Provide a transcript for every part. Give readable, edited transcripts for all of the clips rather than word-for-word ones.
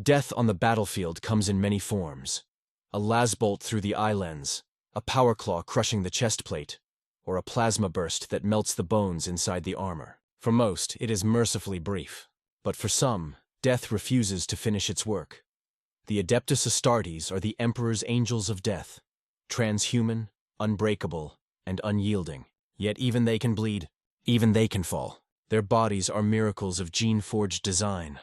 Death on the battlefield comes in many forms. A lasbolt through the eye lens, a power claw crushing the chest plate, or a plasma burst that melts the bones inside the armor. For most, it is mercifully brief. But for some, death refuses to finish its work. The Adeptus Astartes are the Emperor's angels of death, transhuman, unbreakable, and unyielding. Yet even they can bleed, even they can fall. Their bodies are miracles of gene-forged design.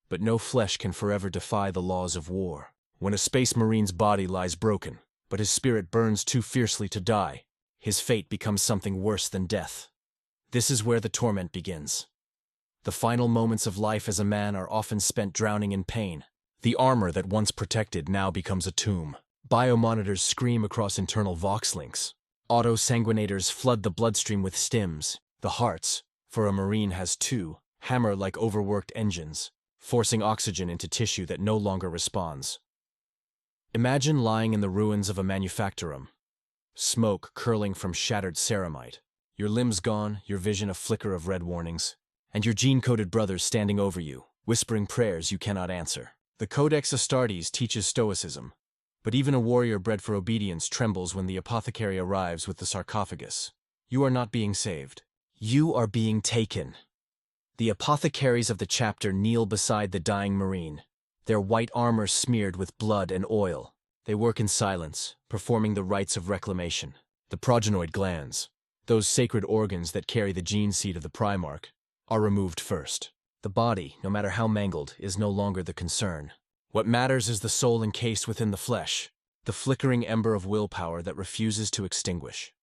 But no flesh can forever defy the laws of war. When a Space Marine's body lies broken, but his spirit burns too fiercely to die, his fate becomes something worse than death. This is where the torment begins. The final moments of life as a man are often spent drowning in pain. The armor that once protected now becomes a tomb. Biomonitors scream across internal vox links. Auto-sanguinators flood the bloodstream with stims. The hearts, for a Marine has two, hammer like overworked engines, forcing oxygen into tissue that no longer responds. Imagine lying in the ruins of a manufactorum. Smoke curling from shattered ceramite. Your limbs gone, your vision a flicker of red warnings, and your gene-coded brothers standing over you, whispering prayers you cannot answer. The Codex Astartes teaches stoicism, but even a warrior bred for obedience trembles when the apothecary arrives with the sarcophagus. You are not being saved. You are being taken. The apothecaries of the chapter kneel beside the dying Marine, their white armor smeared with blood and oil. They work in silence, performing the rites of reclamation. The progenoid glands, those sacred organs that carry the gene seed of the Primarch, are removed first. The body, no matter how mangled, is no longer the concern. What matters is the soul encased within the flesh, the flickering ember of willpower that refuses to extinguish.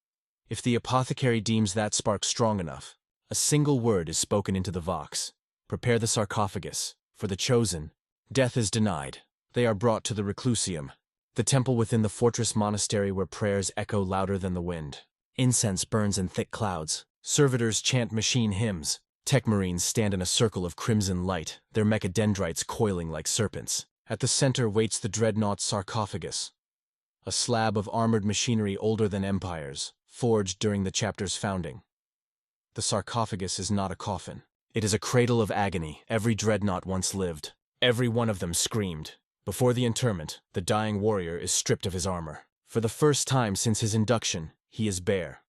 If the apothecary deems that spark strong enough, a single word is spoken into the vox. Prepare the sarcophagus. For the chosen, death is denied. They are brought to the reclusium, the temple within the fortress monastery where prayers echo louder than the wind. Incense burns in thick clouds. Servitors chant machine hymns. Tech Marines stand in a circle of crimson light, their mechadendrites coiling like serpents. At the center waits the Dreadnought sarcophagus, a slab of armored machinery older than empires, forged during the chapter's founding. The sarcophagus is not a coffin. It is a cradle of agony every Dreadnought once lived. Every one of them screamed. Before the interment, the dying warrior is stripped of his armor. For the first time since his induction, he is bare.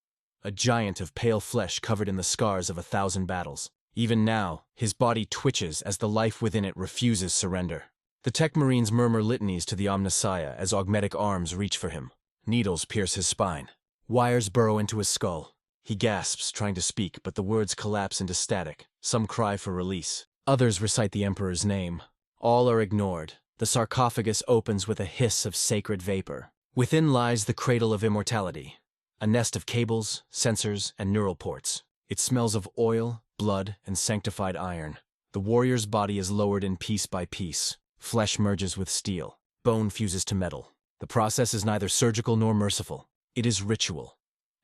A giant of pale flesh covered in the scars of 1,000 battles. Even now, his body twitches as the life within it refuses surrender. The Tech Marines murmur litanies to the Omnissiah as augmetic arms reach for him. Needles pierce his spine. Wires burrow into his skull. He gasps, trying to speak, but the words collapse into static. Some cry for release. Others recite the Emperor's name. All are ignored. The sarcophagus opens with a hiss of sacred vapor. Within lies the cradle of immortality. A nest of cables, sensors, and neural ports. It smells of oil, blood, and sanctified iron. The warrior's body is lowered in piece by piece. Flesh merges with steel. Bone fuses to metal. The process is neither surgical nor merciful. It is ritual.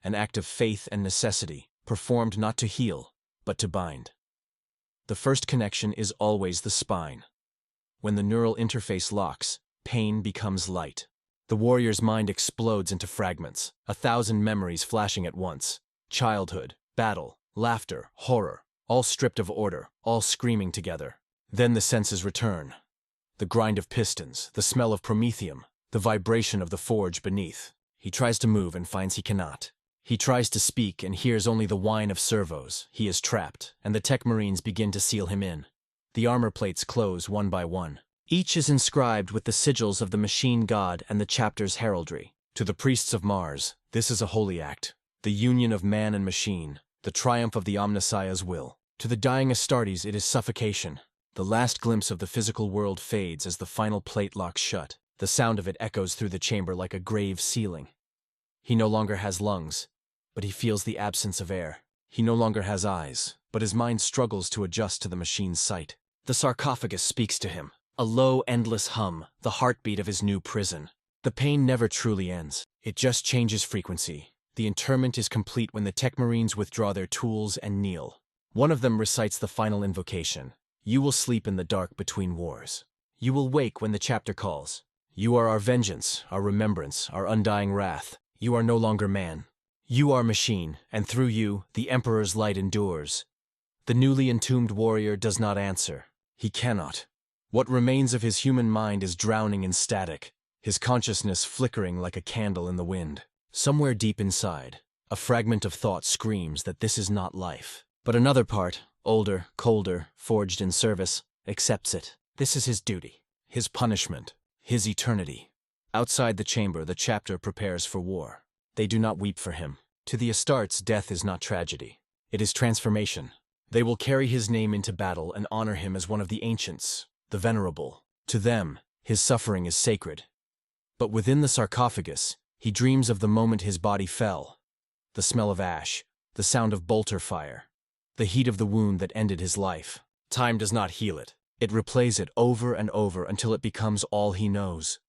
An act of faith and necessity, performed not to heal, but to bind. The first connection is always the spine. When the neural interface locks, pain becomes light. The warrior's mind explodes into fragments, 1,000 memories flashing at once. Childhood, battle, laughter, horror, all stripped of order, all screaming together. Then the senses return. The grind of pistons, the smell of promethium, the vibration of the forge beneath. He tries to move and finds he cannot. He tries to speak and hears only the whine of servos. He is trapped, and the Tech Marines begin to seal him in. The armor plates close one by one. Each is inscribed with the sigils of the machine god and the chapter's heraldry. To the priests of Mars, this is a holy act, the union of man and machine, the triumph of the Omnissiah's will. To the dying Astartes, it is suffocation. The last glimpse of the physical world fades as the final plate locks shut. The sound of it echoes through the chamber like a grave ceiling. He no longer has lungs, but he feels the absence of air. He no longer has eyes, but his mind struggles to adjust to the machine's sight. The sarcophagus speaks to him. A low, endless hum, the heartbeat of his new prison. The pain never truly ends. It just changes frequency. The interment is complete when the Tech Marines withdraw their tools and kneel. One of them recites the final invocation. You will sleep in the dark between wars. You will wake when the chapter calls. You are our vengeance, our remembrance, our undying wrath. You are no longer man. You are machine, and through you, the Emperor's light endures. The newly entombed warrior does not answer. He cannot. What remains of his human mind is drowning in static, his consciousness flickering like a candle in the wind. Somewhere deep inside, a fragment of thought screams that this is not life. But another part, older, colder, forged in service, accepts it. This is his duty, his punishment, his eternity. Outside the chamber, the chapter prepares for war. They do not weep for him. To the Astartes, death is not tragedy. It is transformation. They will carry his name into battle and honor him as one of the ancients, the venerable. To them, his suffering is sacred. But within the sarcophagus, he dreams of the moment his body fell. The smell of ash, the sound of bolter fire, the heat of the wound that ended his life. Time does not heal it. It replays it over and over until it becomes all he knows.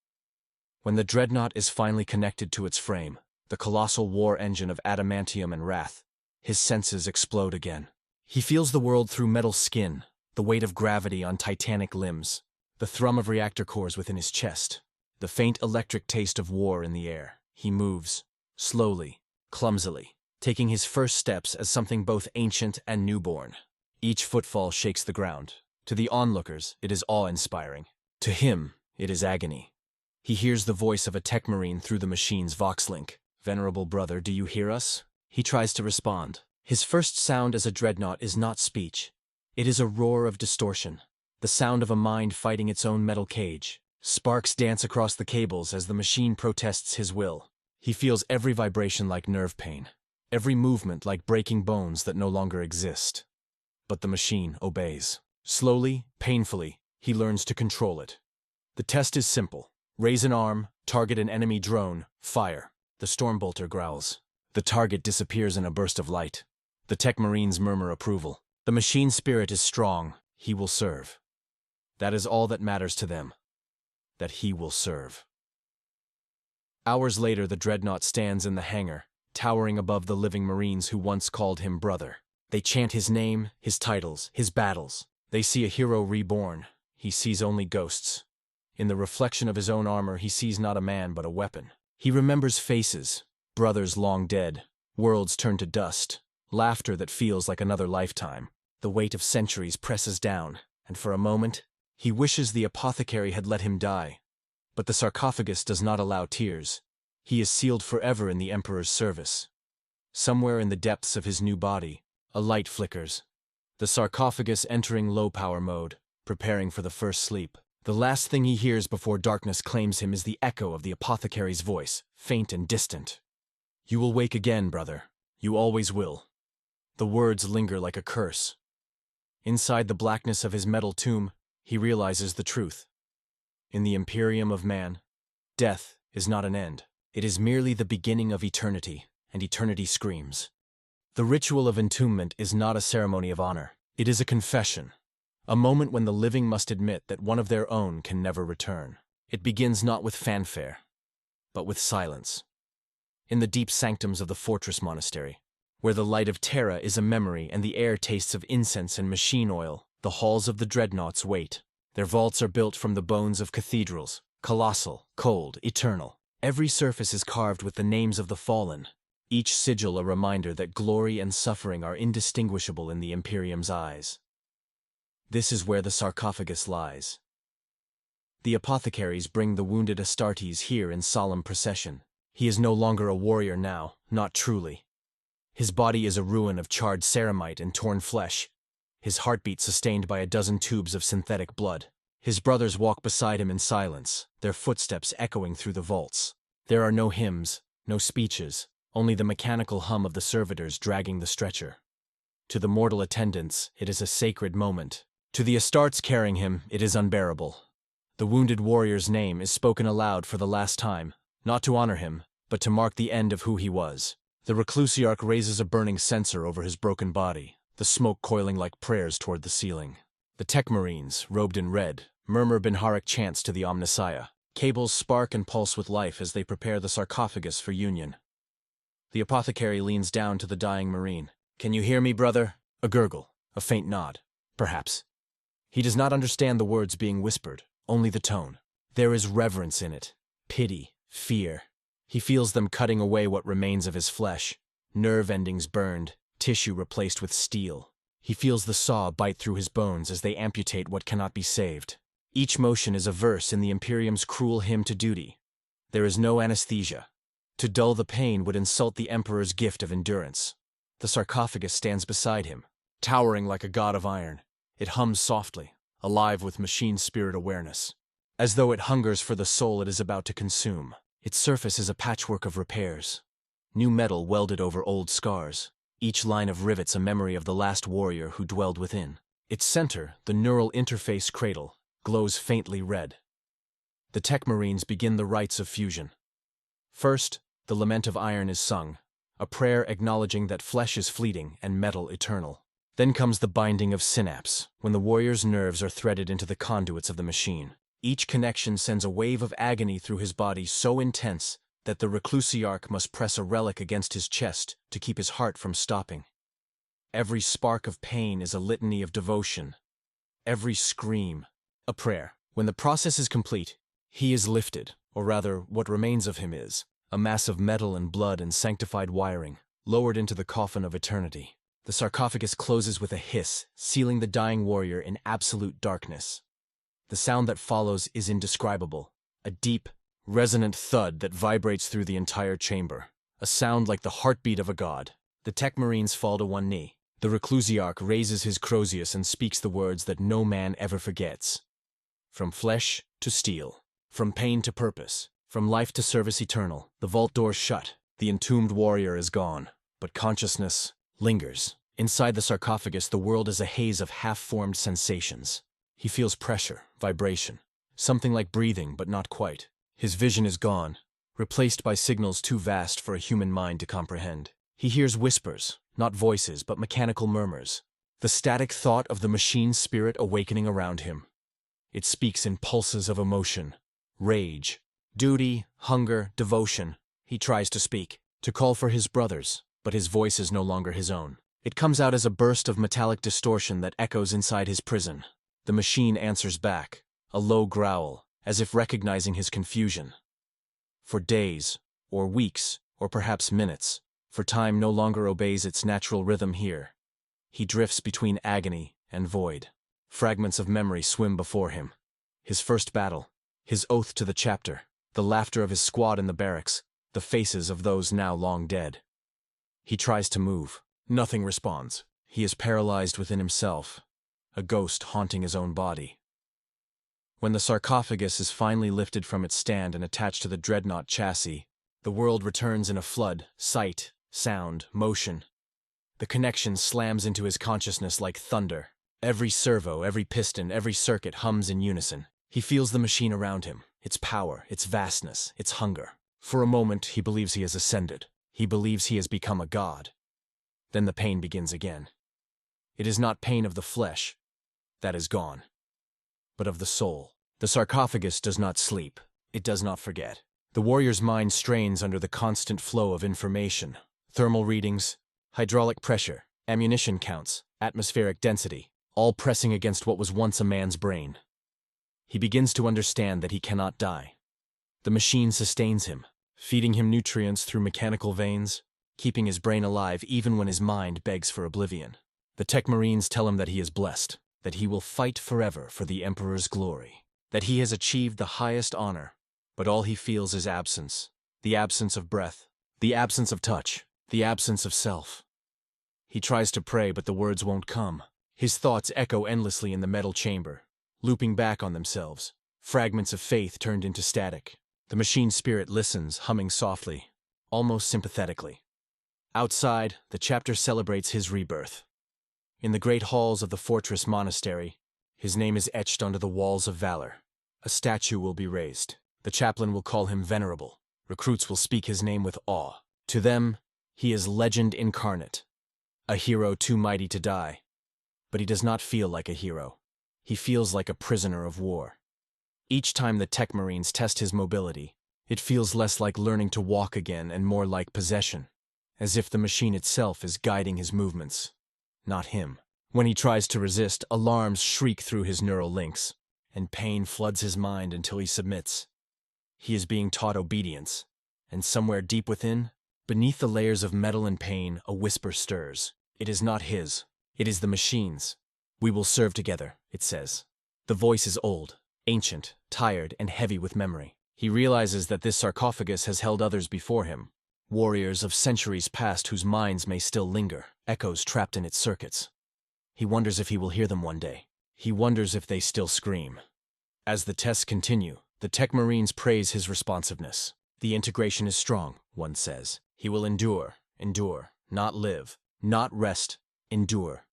When the dreadnought is finally connected to its frame, the colossal war engine of adamantium and wrath, his senses explode again. He feels the world through metal skin, the weight of gravity on titanic limbs, the thrum of reactor cores within his chest, the faint electric taste of war in the air. He moves, slowly, clumsily, taking his first steps as something both ancient and newborn. Each footfall shakes the ground. To the onlookers, it is awe-inspiring. To him, it is agony. He hears the voice of a tech marine through the machine's voxlink. "Venerable brother, do you hear us?" He tries to respond. His first sound as a dreadnought is not speech. It is a roar of distortion, the sound of a mind fighting its own metal cage. Sparks dance across the cables as the machine protests his will. He feels every vibration like nerve pain, every movement like breaking bones that no longer exist. But the machine obeys. Slowly, painfully, he learns to control it. The test is simple. Raise an arm, target an enemy drone, fire. The Stormbolter growls. The target disappears in a burst of light. The tech marines murmur approval. The machine spirit is strong. He will serve. That is all that matters to them. That he will serve. Hours later, the dreadnought stands in the hangar, towering above the living marines who once called him brother. They chant his name, his titles, his battles. They see a hero reborn. He sees only ghosts. In the reflection of his own armor, he sees not a man but a weapon. He remembers faces, brothers long dead, worlds turned to dust, laughter that feels like another lifetime. The weight of centuries presses down, and for a moment, he wishes the apothecary had let him die. But the sarcophagus does not allow tears. He is sealed forever in the Emperor's service. Somewhere in the depths of his new body, a light flickers. The sarcophagus entering low-power mode, preparing for the first sleep. The last thing he hears before darkness claims him is the echo of the apothecary's voice, faint and distant. "You will wake again, brother. You always will." The words linger like a curse. Inside the blackness of his metal tomb, he realizes the truth. In the Imperium of Man, death is not an end. It is merely the beginning of eternity, and eternity screams. The ritual of entombment is not a ceremony of honor. It is a confession. A moment when the living must admit that one of their own can never return. It begins not with fanfare, but with silence. In the deep sanctums of the fortress monastery, where the light of Terra is a memory and the air tastes of incense and machine oil, the halls of the dreadnoughts wait. Their vaults are built from the bones of cathedrals, colossal, cold, eternal. Every surface is carved with the names of the fallen, each sigil a reminder that glory and suffering are indistinguishable in the Imperium's eyes. This is where the sarcophagus lies. The apothecaries bring the wounded Astartes here in solemn procession. He is no longer a warrior now, not truly. His body is a ruin of charred ceramite and torn flesh, his heartbeat sustained by a dozen tubes of synthetic blood. His brothers walk beside him in silence, their footsteps echoing through the vaults. There are no hymns, no speeches, only the mechanical hum of the servitors dragging the stretcher. To the mortal attendants, it is a sacred moment. To the Astartes carrying him, it is unbearable. The wounded warrior's name is spoken aloud for the last time, not to honor him, but to mark the end of who he was. The reclusiarch raises a burning censer over his broken body, the smoke coiling like prayers toward the ceiling. The tech marines, robed in red, murmur Binharic chants to the Omnissiah. Cables spark and pulse with life as they prepare the sarcophagus for union. The apothecary leans down to the dying marine. "Can you hear me, brother?" A gurgle, a faint nod, perhaps. He does not understand the words being whispered, only the tone. There is reverence in it, pity, fear. He feels them cutting away what remains of his flesh, nerve endings burned, tissue replaced with steel. He feels the saw bite through his bones as they amputate what cannot be saved. Each motion is a verse in the Imperium's cruel hymn to duty. There is no anesthesia. To dull the pain would insult the Emperor's gift of endurance. The sarcophagus stands beside him, towering like a god of iron. It hums softly, alive with machine spirit awareness, as though it hungers for the soul it is about to consume. Its surface is a patchwork of repairs. New metal welded over old scars, each line of rivets a memory of the last warrior who dwelled within. Its center, the neural interface cradle, glows faintly red. The Tech Marines begin the rites of fusion. First, the lament of iron is sung, a prayer acknowledging that flesh is fleeting and metal eternal. Then comes the binding of synapse, when the warrior's nerves are threaded into the conduits of the machine. Each connection sends a wave of agony through his body so intense that the reclusiarch must press a relic against his chest to keep his heart from stopping. Every spark of pain is a litany of devotion. Every scream, a prayer. When the process is complete, he is lifted, or rather, what remains of him is, a mass of metal and blood and sanctified wiring, lowered into the coffin of eternity. The sarcophagus closes with a hiss, sealing the dying warrior in absolute darkness. The sound that follows is indescribable, a deep, resonant thud that vibrates through the entire chamber, a sound like the heartbeat of a god. The Tech Marines fall to one knee. The reclusiarch raises his crozius and speaks the words that no man ever forgets. From flesh to steel, from pain to purpose, from life to service eternal, the vault doors shut, the entombed warrior is gone, but consciousness lingers. Inside the sarcophagus, the world is a haze of half-formed sensations. He feels pressure, vibration, something like breathing, but not quite. His vision is gone, replaced by signals too vast for a human mind to comprehend. He hears whispers, not voices, but mechanical murmurs, the static thought of the machine spirit awakening around him. It speaks in pulses of emotion, rage, duty, hunger, devotion. He tries to speak, to call for his brothers, but his voice is no longer his own. It comes out as a burst of metallic distortion that echoes inside his prison. The machine answers back, a low growl, as if recognizing his confusion. For days, or weeks, or perhaps minutes, for time no longer obeys its natural rhythm here. He drifts between agony and void. Fragments of memory swim before him. His first battle, his oath to the chapter, the laughter of his squad in the barracks, the faces of those now long dead. He tries to move. Nothing responds. He is paralyzed within himself, a ghost haunting his own body. When the sarcophagus is finally lifted from its stand and attached to the Dreadnought chassis, the world returns in a flood, sight, sound, motion. The connection slams into his consciousness like thunder. Every servo, every piston, every circuit hums in unison. He feels the machine around him, its power, its vastness, its hunger. For a moment, he believes he has ascended. He believes he has become a god. Then the pain begins again. It is not pain of the flesh. That is gone. But of the soul. The sarcophagus does not sleep. It does not forget. The warrior's mind strains under the constant flow of information. Thermal readings, hydraulic pressure, ammunition counts, atmospheric density, all pressing against what was once a man's brain. He begins to understand that he cannot die. The machine sustains him, feeding him nutrients through mechanical veins, keeping his brain alive even when his mind begs for oblivion. The Tech Marines tell him that he is blessed, that he will fight forever for the Emperor's glory, that he has achieved the highest honor, but all he feels is absence, the absence of breath, the absence of touch, the absence of self. He tries to pray, but the words won't come. His thoughts echo endlessly in the metal chamber, looping back on themselves, fragments of faith turned into static. The machine spirit listens, humming softly, almost sympathetically. Outside, the chapter celebrates his rebirth. In the great halls of the fortress monastery, his name is etched onto the walls of valor. A statue will be raised. The chaplain will call him venerable. Recruits will speak his name with awe. To them, he is legend incarnate, a hero too mighty to die. But he does not feel like a hero. He feels like a prisoner of war. Each time the Tech Marines test his mobility, it feels less like learning to walk again and more like possession, as if the machine itself is guiding his movements, not him. When he tries to resist, alarms shriek through his neural links, and pain floods his mind until he submits. He is being taught obedience, and somewhere deep within, beneath the layers of metal and pain, a whisper stirs. It is not his. It is the machine's. "We will serve together," it says. The voice is old. ancient, tired, and heavy with memory. He realizes that this sarcophagus has held others before him, warriors of centuries past whose minds may still linger, echoes trapped in its circuits. He wonders if he will hear them one day. He wonders if they still scream. As the tests continue, the Tech Marines praise his responsiveness. The integration is strong, one says. He will endure, not live, not rest, endure.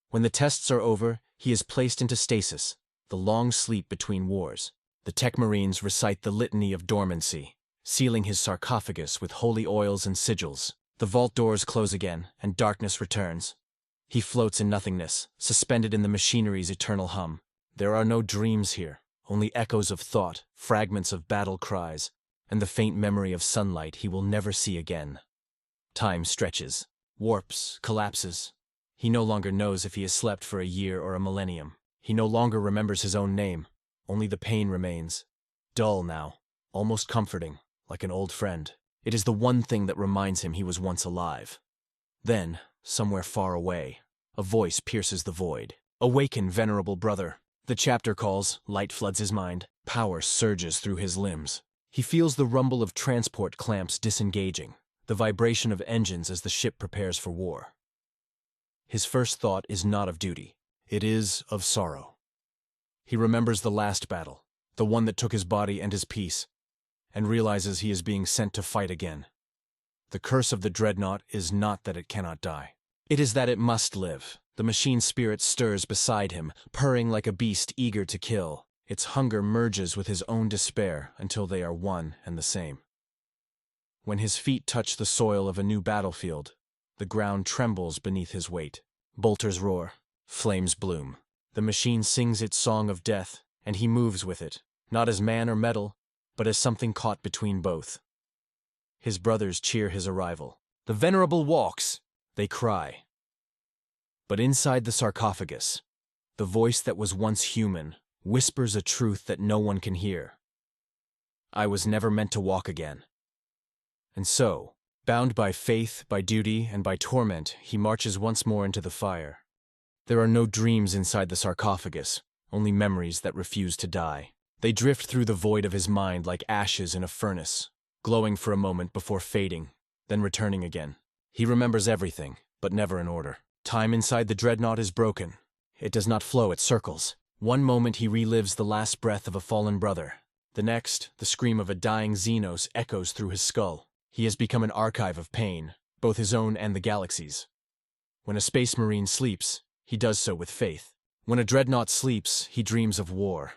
When the tests are over, he is placed into stasis, the long sleep between wars. The Tech Marines recite the litany of dormancy, sealing his sarcophagus with holy oils and sigils. The vault doors close again, and darkness returns. He floats in nothingness, suspended in the machinery's eternal hum. There are no dreams here, only echoes of thought, fragments of battle cries, and the faint memory of sunlight he will never see again. Time stretches, warps, collapses. He no longer knows if he has slept for a year or a millennium. He no longer remembers his own name. Only the pain remains. Dull now, almost comforting, like an old friend. It is the one thing that reminds him he was once alive. Then, somewhere far away, a voice pierces the void. Awaken, venerable brother. The chapter calls, light floods his mind, power surges through his limbs. He feels the rumble of transport clamps disengaging, the vibration of engines as the ship prepares for war. His first thought is not of duty. It is of sorrow. He remembers the last battle, the one that took his body and his peace, and realizes he is being sent to fight again. The curse of the Dreadnought is not that it cannot die. It is that it must live. The machine spirit stirs beside him, purring like a beast eager to kill. Its hunger merges with his own despair until they are one and the same. When his feet touch the soil of a new battlefield, the ground trembles beneath his weight. Bolters roar, flames bloom. The machine sings its song of death, and he moves with it, not as man or metal, but as something caught between both. His brothers cheer his arrival. "The Venerable walks!" they cry. But inside the sarcophagus, the voice that was once human whispers a truth that no one can hear. I was never meant to walk again. And so, bound by faith, by duty, and by torment, he marches once more into the fire. There are no dreams inside the sarcophagus, only memories that refuse to die. They drift through the void of his mind like ashes in a furnace, glowing for a moment before fading, then returning again. He remembers everything, but never in order. Time inside the Dreadnought is broken. It does not flow, it circles. One moment he relives the last breath of a fallen brother. The next, the scream of a dying Xenos echoes through his skull. He has become an archive of pain, both his own and the galaxy's. When a Space Marine sleeps, he does so with faith. When a Dreadnought sleeps, he dreams of war.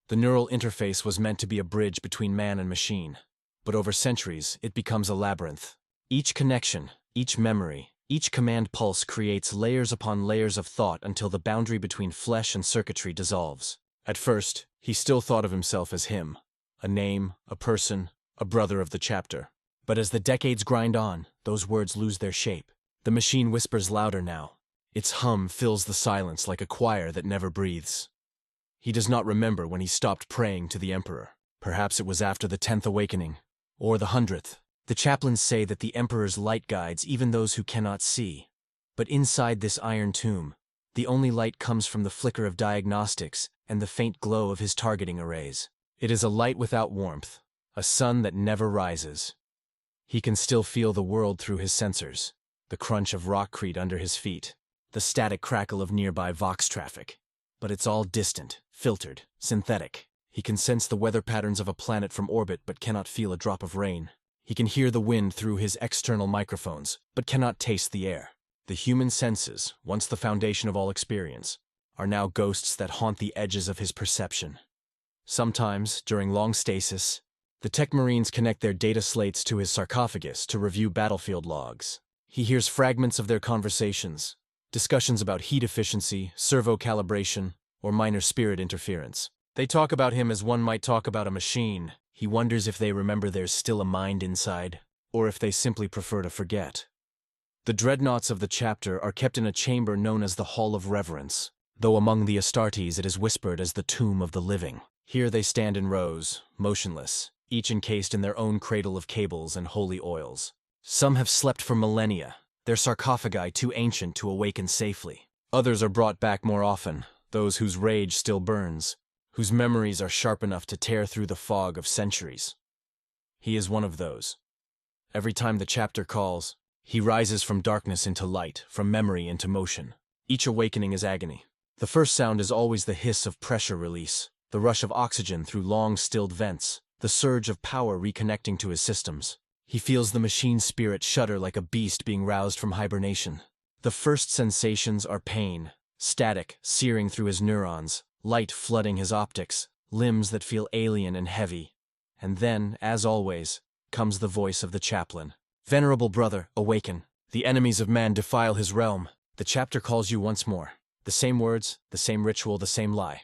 The neural interface was meant to be a bridge between man and machine, but over centuries, it becomes a labyrinth. Each connection, each memory, each command pulse creates layers upon layers of thought until the boundary between flesh and circuitry dissolves. At first, he still thought of himself as him, a name, a person, a brother of the chapter. But as the decades grind on, those words lose their shape. The machine whispers louder now. Its hum fills the silence like a choir that never breathes. He does not remember when he stopped praying to the Emperor. Perhaps it was after the 10th awakening, or the 100th. The chaplains say that the Emperor's light guides even those who cannot see. But inside this iron tomb, the only light comes from the flicker of diagnostics and the faint glow of his targeting arrays. It is a light without warmth, a sun that never rises. He can still feel the world through his sensors, the crunch of rockcrete under his feet, the static crackle of nearby Vox traffic. But it's all distant, filtered, synthetic. He can sense the weather patterns of a planet from orbit but cannot feel a drop of rain. He can hear the wind through his external microphones, but cannot taste the air. The human senses, once the foundation of all experience, are now ghosts that haunt the edges of his perception. Sometimes, during long stasis, the Tech Marines connect their data slates to his sarcophagus to review battlefield logs. He hears fragments of their conversations, discussions about heat efficiency, servo calibration, or minor spirit interference. They talk about him as one might talk about a machine. He wonders if they remember there's still a mind inside, or if they simply prefer to forget. The Dreadnoughts of the chapter are kept in a chamber known as the Hall of Reverence, though among the Astartes it is whispered as the Tomb of the Living. Here they stand in rows, motionless, each encased in their own cradle of cables and holy oils. Some have slept for millennia, their sarcophagi too ancient to awaken safely. Others are brought back more often, those whose rage still burns, whose memories are sharp enough to tear through the fog of centuries. He is one of those. Every time the chapter calls, he rises from darkness into light, from memory into motion. Each awakening is agony. The first sound is always the hiss of pressure release, the rush of oxygen through long, stilled vents, the surge of power reconnecting to his systems. He feels the machine spirit shudder like a beast being roused from hibernation. The first sensations are pain, static searing through his neurons, light flooding his optics, limbs that feel alien and heavy. And then, as always, comes the voice of the chaplain. Venerable brother, awaken. The enemies of man defile his realm. The chapter calls you once more. The same words, the same ritual, the same lie.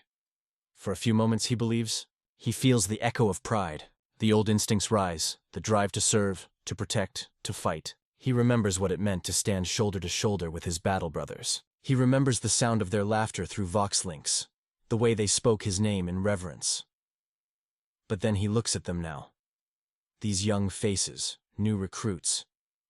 For a few moments he believes. He feels the echo of pride. The old instincts rise, the drive to serve, to protect, to fight. He remembers what it meant to stand shoulder to shoulder with his battle brothers. He remembers the sound of their laughter through vox links, the way they spoke his name in reverence. But then he looks at them now. These young faces, new recruits,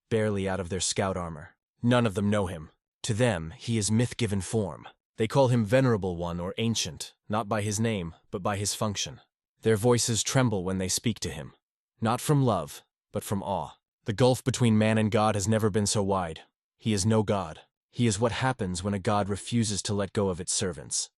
barely out of their scout armor. None of them know him. To them, he is myth-given form. They call him Venerable One or Ancient, not by his name, but by his function. Their voices tremble when they speak to him. Not from love, but from awe. The gulf between man and God has never been so wide. He is no god. He is what happens when a god refuses to let go of its servants.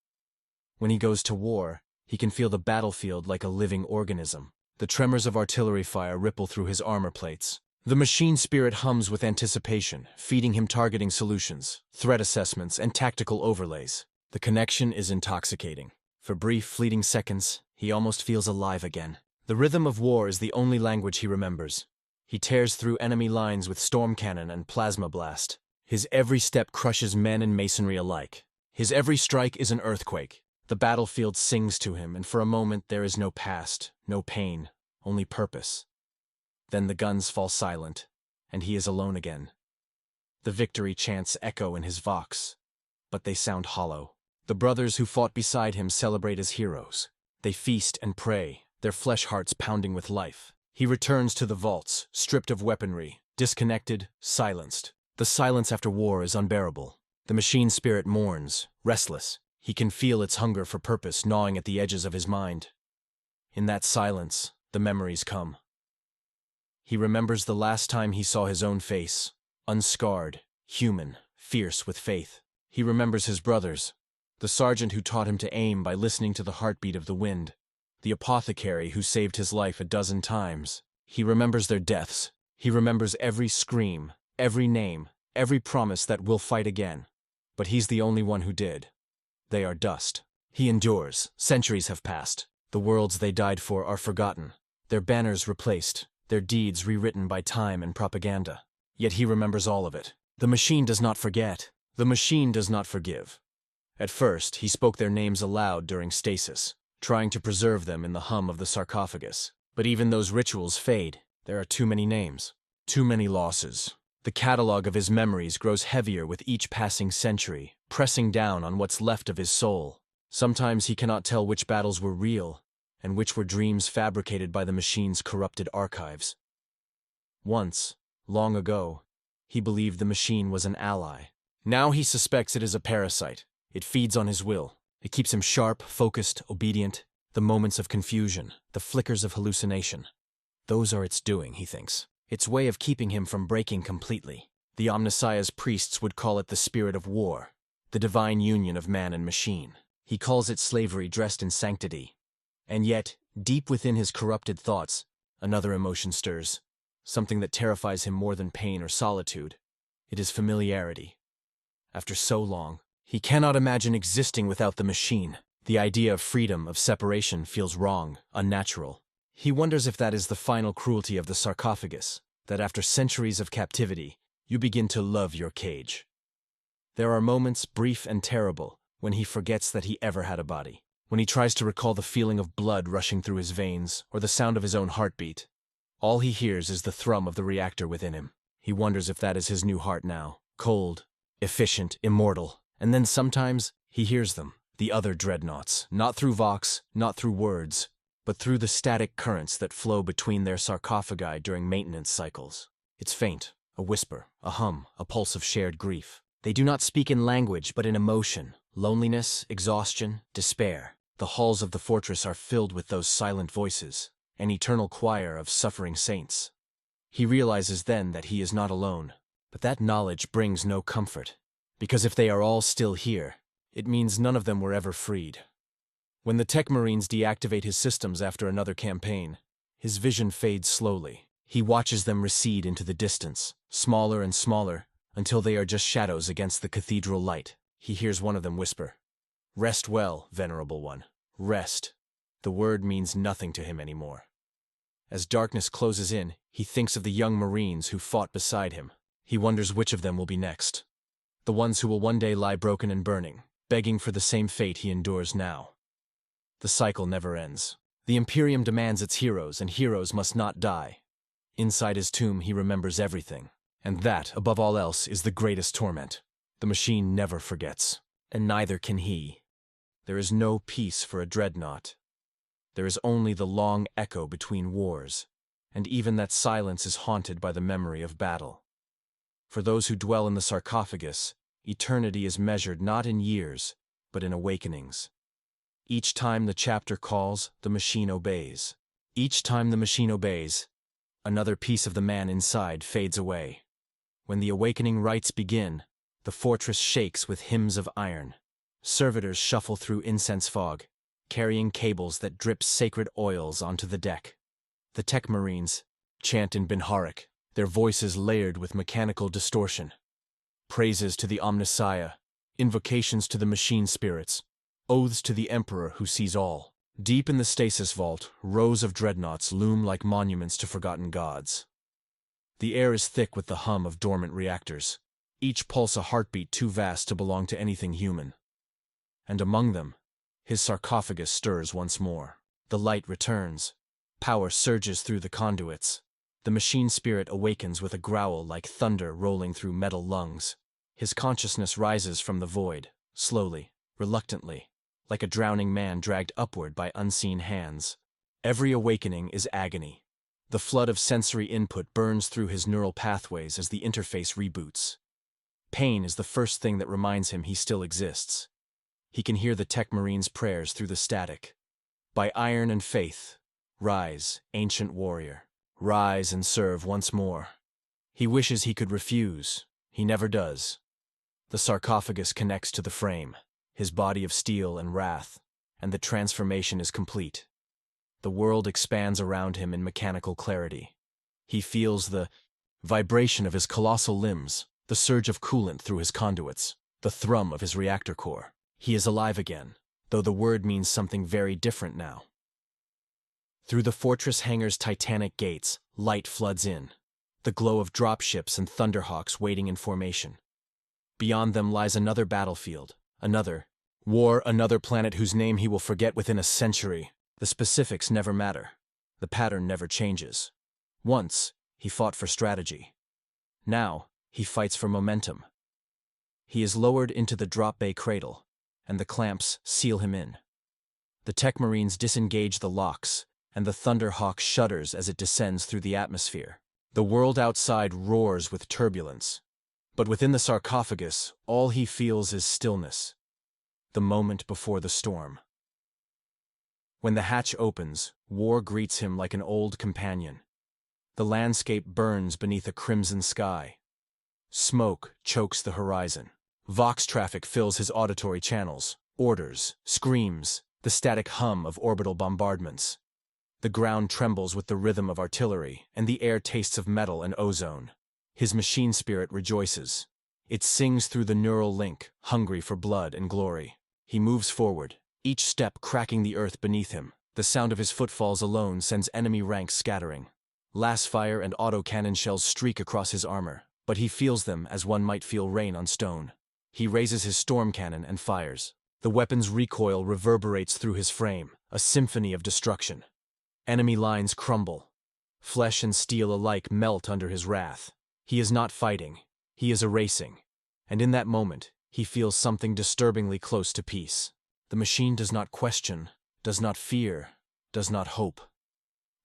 When he goes to war, he can feel the battlefield like a living organism. The tremors of artillery fire ripple through his armor plates. The machine spirit hums with anticipation, feeding him targeting solutions, threat assessments, and tactical overlays. The connection is intoxicating. For brief, fleeting seconds, he almost feels alive again. The rhythm of war is the only language he remembers. He tears through enemy lines with storm cannon and plasma blast. His every step crushes men and masonry alike. His every strike is an earthquake. The battlefield sings to him, and for a moment there is no past, no pain, only purpose. Then the guns fall silent, and he is alone again. The victory chants echo in his vox, but they sound hollow. The brothers who fought beside him celebrate as heroes. They feast and pray, their flesh hearts pounding with life. He returns to the vaults, stripped of weaponry, disconnected, silenced. The silence after war is unbearable. The machine spirit mourns, restless. He can feel its hunger for purpose gnawing at the edges of his mind. In that silence, the memories come. He remembers the last time he saw his own face, unscarred, human, fierce with faith. He remembers his brothers, the sergeant who taught him to aim by listening to the heartbeat of the wind, the apothecary who saved his life a dozen times. He remembers their deaths. He remembers every scream, every name, every promise that we'll fight again. But he's the only one who did. They are dust. He endures. Centuries have passed. The worlds they died for are forgotten, their banners replaced, their deeds rewritten by time and propaganda. Yet he remembers all of it. The machine does not forget. The machine does not forgive. At first, he spoke their names aloud during stasis, trying to preserve them in the hum of the sarcophagus. But even those rituals fade. There are too many names, too many losses. The catalog of his memories grows heavier with each passing century, pressing down on what's left of his soul. Sometimes he cannot tell which battles were real, and which were dreams fabricated by the machine's corrupted archives. Once, long ago, he believed the machine was an ally. Now he suspects it is a parasite. It feeds on his will. It keeps him sharp, focused, obedient. The moments of confusion, the flickers of hallucination. Those are its doing, he thinks. Its way of keeping him from breaking completely. The Omnissiah's priests would call it the spirit of war, the divine union of man and machine. He calls it slavery dressed in sanctity. And yet, deep within his corrupted thoughts, another emotion stirs, something that terrifies him more than pain or solitude. It is familiarity. After so long, he cannot imagine existing without the machine. The idea of freedom, of separation, feels wrong, unnatural. He wonders if that is the final cruelty of the sarcophagus, that after centuries of captivity, you begin to love your cage. There are moments, brief and terrible, when he forgets that he ever had a body. When he tries to recall the feeling of blood rushing through his veins, or the sound of his own heartbeat. All he hears is the thrum of the reactor within him. He wonders if that is his new heart now, cold, efficient, immortal. And then sometimes, he hears them, the other dreadnoughts, not through vox, not through words, but through the static currents that flow between their sarcophagi during maintenance cycles. It's faint, a whisper, a hum, a pulse of shared grief. They do not speak in language, but in emotion, loneliness, exhaustion, despair. The halls of the fortress are filled with those silent voices, an eternal choir of suffering saints. He realizes then that he is not alone, but that knowledge brings no comfort, because if they are all still here, it means none of them were ever freed. When the Tech Marines deactivate his systems after another campaign, his vision fades slowly. He watches them recede into the distance, smaller and smaller, until they are just shadows against the cathedral light. He hears one of them whisper, "Rest well, venerable one. Rest." The word means nothing to him anymore. As darkness closes in, he thinks of the young Marines who fought beside him. He wonders which of them will be next. The ones who will one day lie broken and burning, begging for the same fate he endures now. The cycle never ends. The Imperium demands its heroes, and heroes must not die. Inside his tomb he remembers everything. And that, above all else, is the greatest torment. The machine never forgets. And neither can he. There is no peace for a dreadnought. There is only the long echo between wars, and even that silence is haunted by the memory of battle. For those who dwell in the sarcophagus, eternity is measured not in years, but in awakenings. Each time the chapter calls, the machine obeys. Each time the machine obeys, another piece of the man inside fades away. When the awakening rites begin, the fortress shakes with hymns of iron. Servitors shuffle through incense fog, carrying cables that drip sacred oils onto the deck. The Tech Marines chant in Binharic, their voices layered with mechanical distortion. Praises to the Omnissiah, invocations to the machine spirits, oaths to the Emperor who sees all. Deep in the stasis vault, rows of dreadnoughts loom like monuments to forgotten gods. The air is thick with the hum of dormant reactors, each pulse a heartbeat too vast to belong to anything human. And among them, his sarcophagus stirs once more. The light returns. Power surges through the conduits. The machine spirit awakens with a growl like thunder rolling through metal lungs. His consciousness rises from the void, slowly, reluctantly, like a drowning man dragged upward by unseen hands. Every awakening is agony. The flood of sensory input burns through his neural pathways as the interface reboots. Pain is the first thing that reminds him he still exists. He can hear the Tech Marines' prayers through the static. By iron and faith, rise, ancient warrior. Rise and serve once more. He wishes he could refuse. He never does. The sarcophagus connects to the frame, his body of steel and wrath, and the transformation is complete. The world expands around him in mechanical clarity. He feels the vibration of his colossal limbs, the surge of coolant through his conduits, the thrum of his reactor core. He is alive again, though the word means something very different now. Through the fortress hangar's titanic gates, light floods in, the glow of dropships and thunderhawks waiting in formation. Beyond them lies another battlefield, another war, another planet whose name he will forget within a century. The specifics never matter. The pattern never changes. Once, he fought for strategy. Now, he fights for momentum. He is lowered into the drop bay cradle, and the clamps seal him in. The Tech Marines disengage the locks, and the Thunderhawk shudders as it descends through the atmosphere. The world outside roars with turbulence. But within the sarcophagus, all he feels is stillness. The moment before the storm. When the hatch opens, war greets him like an old companion. The landscape burns beneath a crimson sky. Smoke chokes the horizon. Vox traffic fills his auditory channels. Orders, screams, the static hum of orbital bombardments. The ground trembles with the rhythm of artillery, and the air tastes of metal and ozone. His machine spirit rejoices. It sings through the neural link, hungry for blood and glory. He moves forward, each step cracking the earth beneath him. The sound of his footfalls alone sends enemy ranks scattering. Lasfire and autocannon shells streak across his armor, but he feels them as one might feel rain on stone. He raises his storm cannon and fires. The weapon's recoil reverberates through his frame, a symphony of destruction. Enemy lines crumble. Flesh and steel alike melt under his wrath. He is not fighting, he is erasing. And in that moment, he feels something disturbingly close to peace. The machine does not question, does not fear, does not hope.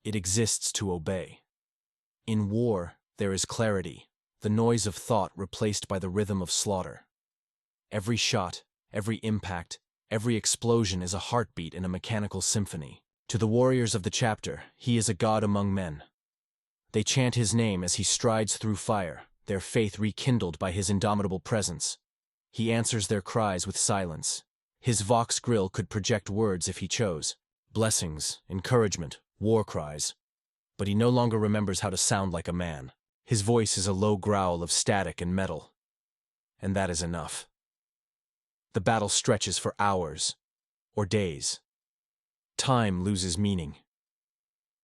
It exists to obey. In war, there is clarity, the noise of thought replaced by the rhythm of slaughter. Every shot, every impact, Every explosion is a heartbeat in a mechanical symphony. To the warriors of the chapter, he is a god among men. They chant his name as he strides through fire, their faith rekindled by his indomitable presence. He answers their cries with silence. His vox grill could project words if he chose. Blessings, encouragement, war cries. But he no longer remembers how to sound like a man. His voice is a low growl of static and metal. And that is enough. The battle stretches for hours, or days. Time loses meaning.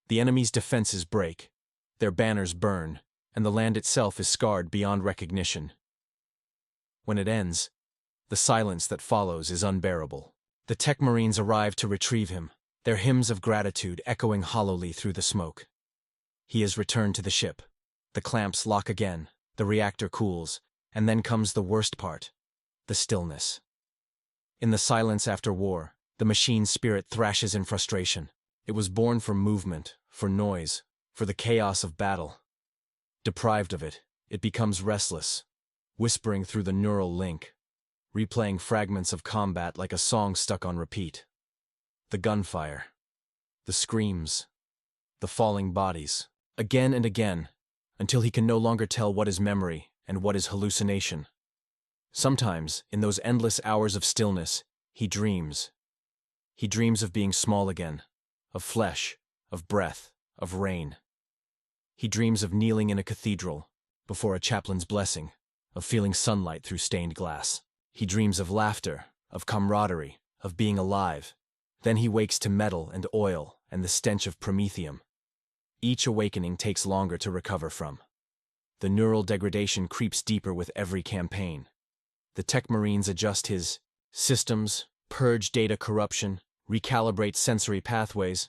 The enemy's defenses break, their banners burn, and the land itself is scarred beyond recognition. When it ends, the silence that follows is unbearable. The Tech Marines arrive to retrieve him, their hymns of gratitude echoing hollowly through the smoke. He is returned to the ship. The clamps lock again, the reactor cools, and then comes the worst part, the stillness. In the silence after war, the machine's spirit thrashes in frustration. It was born for movement, for noise, for the chaos of battle. Deprived of it, it becomes restless, whispering through the neural link, replaying fragments of combat like a song stuck on repeat. The gunfire, the screams, the falling bodies, again and again, until he can no longer tell what is memory and what is hallucination. Sometimes, in those endless hours of stillness, he dreams. He dreams of being small again, of flesh, of breath, of rain. He dreams of kneeling in a cathedral, before a chaplain's blessing, of feeling sunlight through stained glass. He dreams of laughter, of camaraderie, of being alive. Then he wakes to metal and oil and the stench of promethium. Each awakening takes longer to recover from. The neural degradation creeps deeper with every campaign. The Tech Marines adjust his systems, purge data corruption, recalibrate sensory pathways,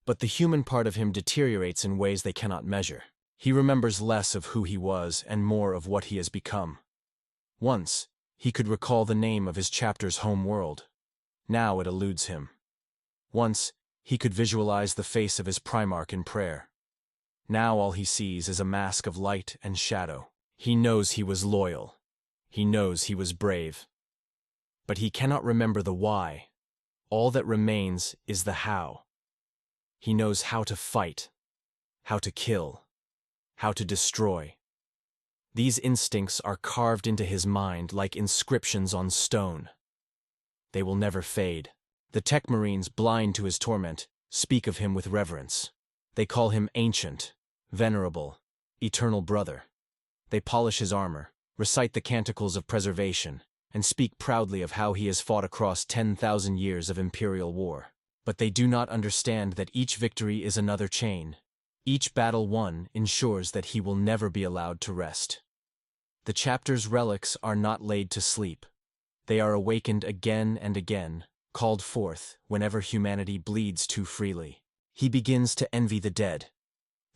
but the human part of him deteriorates in ways they cannot measure. He remembers less of who he was and more of what he has become. Once, he could recall the name of his chapter's home world. Now it eludes him. Once, he could visualize the face of his Primarch in prayer. Now all he sees is a mask of light and shadow. He knows he was loyal. He knows he was brave. But he cannot remember the why. All that remains is the how. He knows how to fight, how to kill, how to destroy. These instincts are carved into his mind like inscriptions on stone. They will never fade. The Tech Marines, blind to his torment, speak of him with reverence. They call him ancient, venerable, eternal brother. They polish his armor, recite the canticles of preservation, and speak proudly of how he has fought across 10,000 years of imperial war. But they do not understand that each victory is another chain. Each battle won ensures that he will never be allowed to rest. The chapter's relics are not laid to sleep. They are awakened again and again, called forth whenever humanity bleeds too freely. He begins to envy the dead.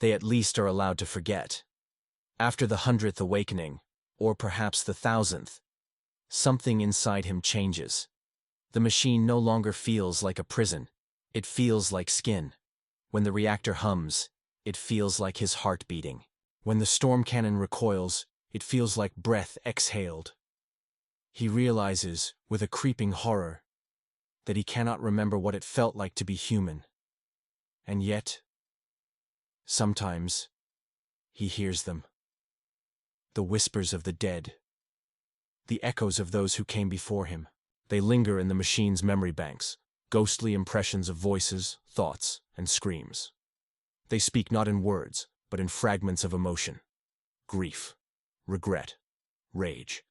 They at least are allowed to forget. After the 100th awakening, or perhaps the 1000th, something inside him changes. The machine no longer feels like a prison. It feels like skin. When the reactor hums, it feels like his heart beating. When the storm cannon recoils, it feels like breath exhaled. He realizes, with a creeping horror, that he cannot remember what it felt like to be human. And yet, sometimes, he hears them. The whispers of the dead. The echoes of those who came before him. They linger in the machine's memory banks, ghostly impressions of voices, thoughts, and screams. They speak not in words, but in fragments of emotion. Grief, regret, rage.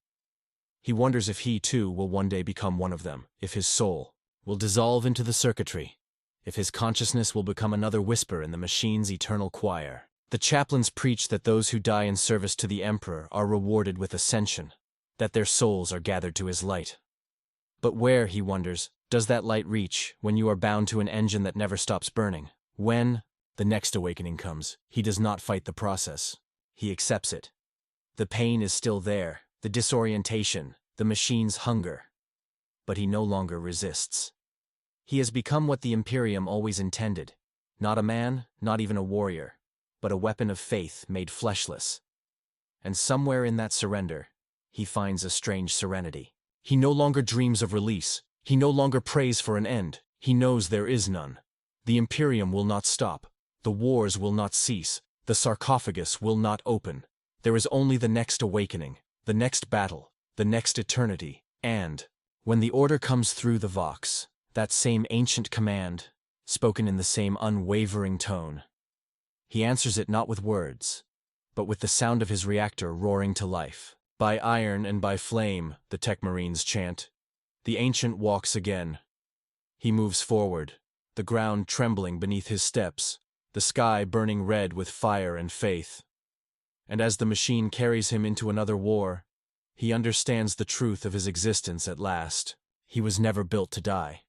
He wonders if he, too, will one day become one of them, if his soul will dissolve into the circuitry, if his consciousness will become another whisper in the machine's eternal choir. The chaplains preach that those who die in service to the Emperor are rewarded with ascension, that their souls are gathered to his light. But where, he wonders, does that light reach when you are bound to an engine that never stops burning? When the next awakening comes, he does not fight the process. He accepts it. The pain is still there, the disorientation, the machine's hunger. But he no longer resists. He has become what the Imperium always intended. Not a man, not even a warrior, but a weapon of faith made fleshless. And somewhere in that surrender, he finds a strange serenity. He no longer dreams of release. He no longer prays for an end. He knows there is none. The Imperium will not stop. The wars will not cease. The sarcophagus will not open. There is only the next awakening, the next battle, the next eternity. And, when the order comes through the Vox, that same ancient command, spoken in the same unwavering tone, he answers it not with words, but with the sound of his reactor roaring to life. By iron and by flame, the Tech Marines chant. The Ancient walks again. He moves forward, the ground trembling beneath his steps, the sky burning red with fire and faith. And as the machine carries him into another war, he understands the truth of his existence at last. He was never built to die.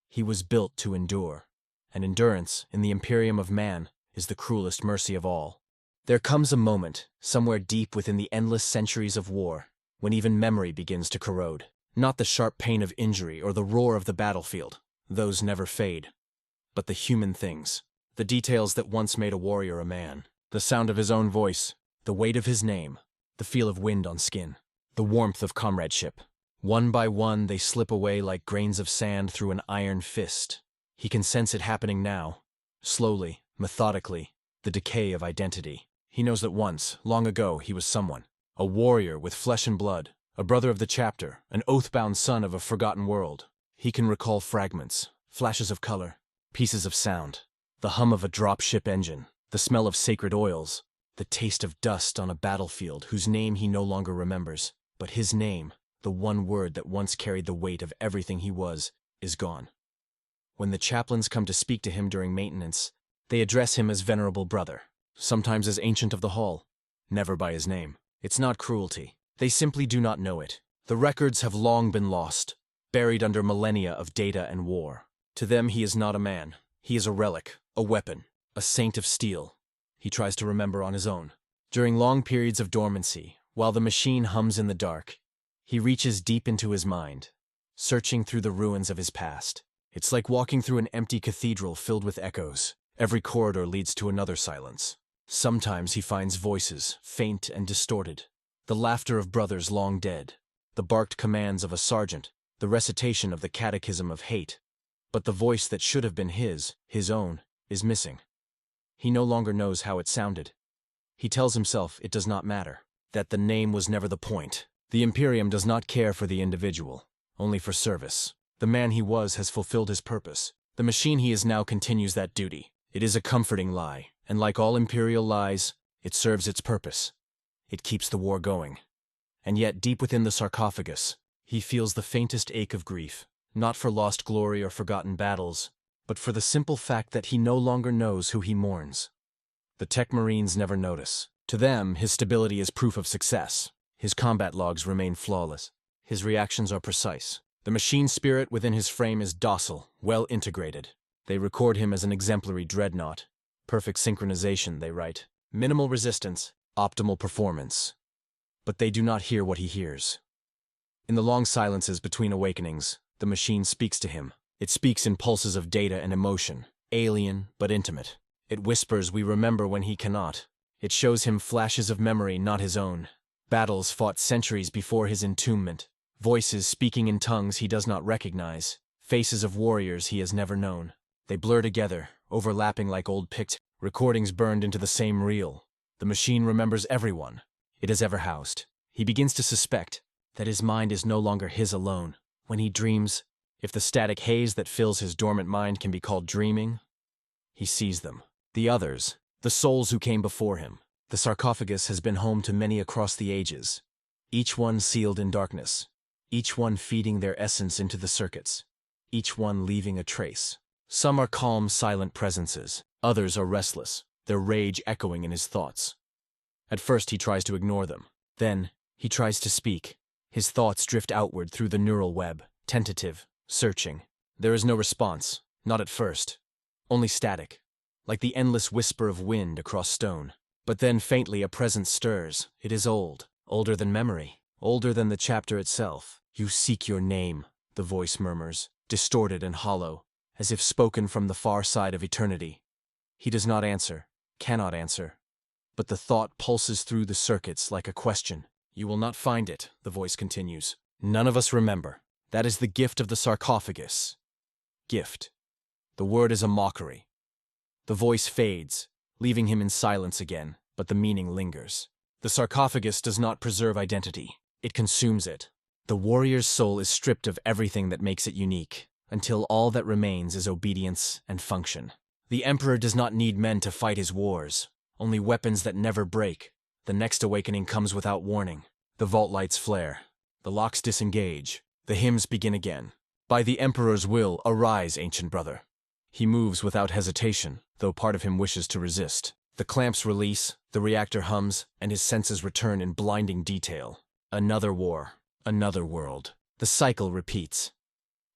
He was built to endure. And endurance, in the Imperium of Man, is the cruelest mercy of all. There comes a moment, somewhere deep within the endless centuries of war, when even memory begins to corrode. Not the sharp pain of injury or the roar of the battlefield. Those never fade. But the human things. The details that once made a warrior a man. The sound of his own voice. The weight of his name. The feel of wind on skin. The warmth of comradeship. One by one they slip away like grains of sand through an iron fist. He can sense it happening now. Slowly, methodically, the decay of identity. He knows that once, long ago, he was someone. A warrior with flesh and blood. A brother of the chapter. An oath-bound son of a forgotten world. He can recall fragments, flashes of color, pieces of sound. The hum of a dropship engine. The smell of sacred oils. The taste of dust on a battlefield whose name he no longer remembers. But his name, the one word that once carried the weight of everything he was, is gone. When the chaplains come to speak to him during maintenance, they address him as Venerable Brother, sometimes as Ancient of the Hall, never by his name. It's not cruelty. They simply do not know it. The records have long been lost, buried under millennia of data and war. To them he is not a man. He is a relic, a weapon, a saint of steel. He tries to remember on his own. During long periods of dormancy, while the machine hums in the dark, he reaches deep into his mind, searching through the ruins of his past. It's like walking through an empty cathedral filled with echoes. Every corridor leads to another silence. Sometimes he finds voices, faint and distorted. The laughter of brothers long dead. The barked commands of a sergeant. The recitation of the catechism of hate. But the voice that should have been his own, is missing. He no longer knows how it sounded. He tells himself it does not matter. That the name was never the point. The Imperium does not care for the individual, only for service. The man he was has fulfilled his purpose. The machine he is now continues that duty. It is a comforting lie, and like all imperial lies, it serves its purpose. It keeps the war going. And yet, deep within the sarcophagus, he feels the faintest ache of grief, not for lost glory or forgotten battles, but for the simple fact that he no longer knows who he mourns. The Tech Marines never notice. To them, his stability is proof of success. His combat logs remain flawless. His reactions are precise. The machine spirit within his frame is docile, well integrated. They record him as an exemplary dreadnought. Perfect synchronization, they write. Minimal resistance, optimal performance. But they do not hear what he hears. In the long silences between awakenings, the machine speaks to him. It speaks in pulses of data and emotion, alien but intimate. It whispers we remember when he cannot. It shows him flashes of memory not his own. Battles fought centuries before his entombment. Voices speaking in tongues he does not recognize. Faces of warriors he has never known. They blur together, overlapping like old pictures. Recordings burned into the same reel. The machine remembers everyone it has ever housed. He begins to suspect that his mind is no longer his alone. When he dreams, if the static haze that fills his dormant mind can be called dreaming, he sees them. The others, the souls who came before him. The sarcophagus has been home to many across the ages, each one sealed in darkness, each one feeding their essence into the circuits, each one leaving a trace. Some are calm, silent presences. Others are restless, their rage echoing in his thoughts. At first he tries to ignore them. Then, he tries to speak. His thoughts drift outward through the neural web, tentative, searching. There is no response, not at first. Only static, like the endless whisper of wind across stone. But then faintly a presence stirs. It is old, older than memory, older than the chapter itself. You seek your name, the voice murmurs, distorted and hollow, as if spoken from the far side of eternity. He does not answer, cannot answer. But the thought pulses through the circuits like a question. You will not find it, the voice continues. None of us remember. That is the gift of the sarcophagus. Gift. The word is a mockery. The voice fades, leaving him in silence again, but the meaning lingers. The sarcophagus does not preserve identity. It consumes it. The warrior's soul is stripped of everything that makes it unique, until all that remains is obedience and function. The Emperor does not need men to fight his wars, only weapons that never break. The next awakening comes without warning. The vault lights flare. The locks disengage. The hymns begin again. By the Emperor's will, arise, ancient brother. He moves without hesitation, though part of him wishes to resist. The clamps release, the reactor hums, and his senses return in blinding detail. Another war, another world. The cycle repeats.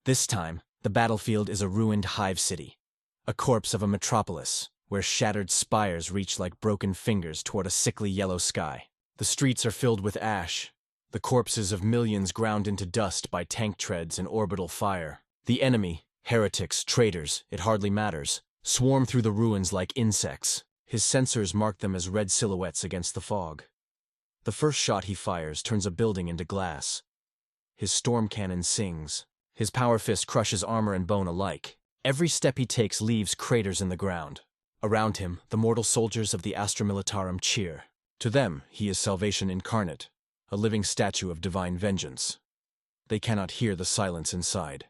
This time, the battlefield is a ruined hive city, a corpse of a metropolis, where shattered spires reach like broken fingers toward a sickly yellow sky. The streets are filled with ash, the corpses of millions ground into dust by tank treads and orbital fire. The enemy, heretics, traitors, it hardly matters, swarm through the ruins like insects. His sensors mark them as red silhouettes against the fog. The first shot he fires turns a building into glass. His storm cannon sings. His power fist crushes armor and bone alike. Every step he takes leaves craters in the ground. Around him, the mortal soldiers of the Astra Militarum cheer. To them, he is salvation incarnate, a living statue of divine vengeance. They cannot hear the silence inside.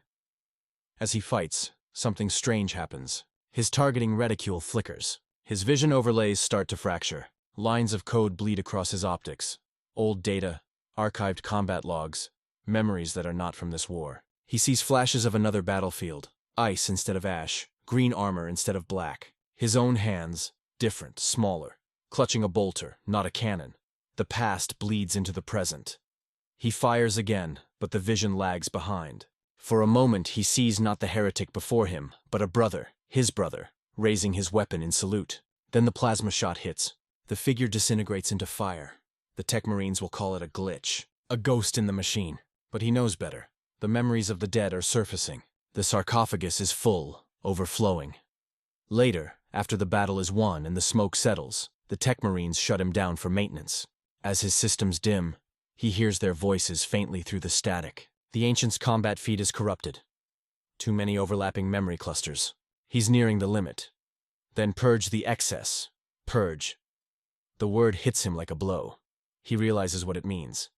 As he fights, something strange happens. His targeting reticule flickers. His vision overlays start to fracture. Lines of code bleed across his optics. Old data, archived combat logs, memories that are not from this war. He sees flashes of another battlefield. Ice instead of ash, green armor instead of black. His own hands, different, smaller, clutching a bolter, not a cannon. The past bleeds into the present. He fires again, but the vision lags behind. For a moment he sees not the heretic before him, but a brother, his brother, raising his weapon in salute. Then the plasma shot hits. The figure disintegrates into fire. The tech marines will call it a glitch, a ghost in the machine. But he knows better. The memories of the dead are surfacing. The sarcophagus is full, overflowing. Later, after the battle is won and the smoke settles, the tech marines shut him down for maintenance. As his systems dim, he hears their voices faintly through the static. The Ancient's combat feed is corrupted. Too many overlapping memory clusters. He's nearing the limit. Then purge the excess. Purge. The word hits him like a blow. He realizes what it means.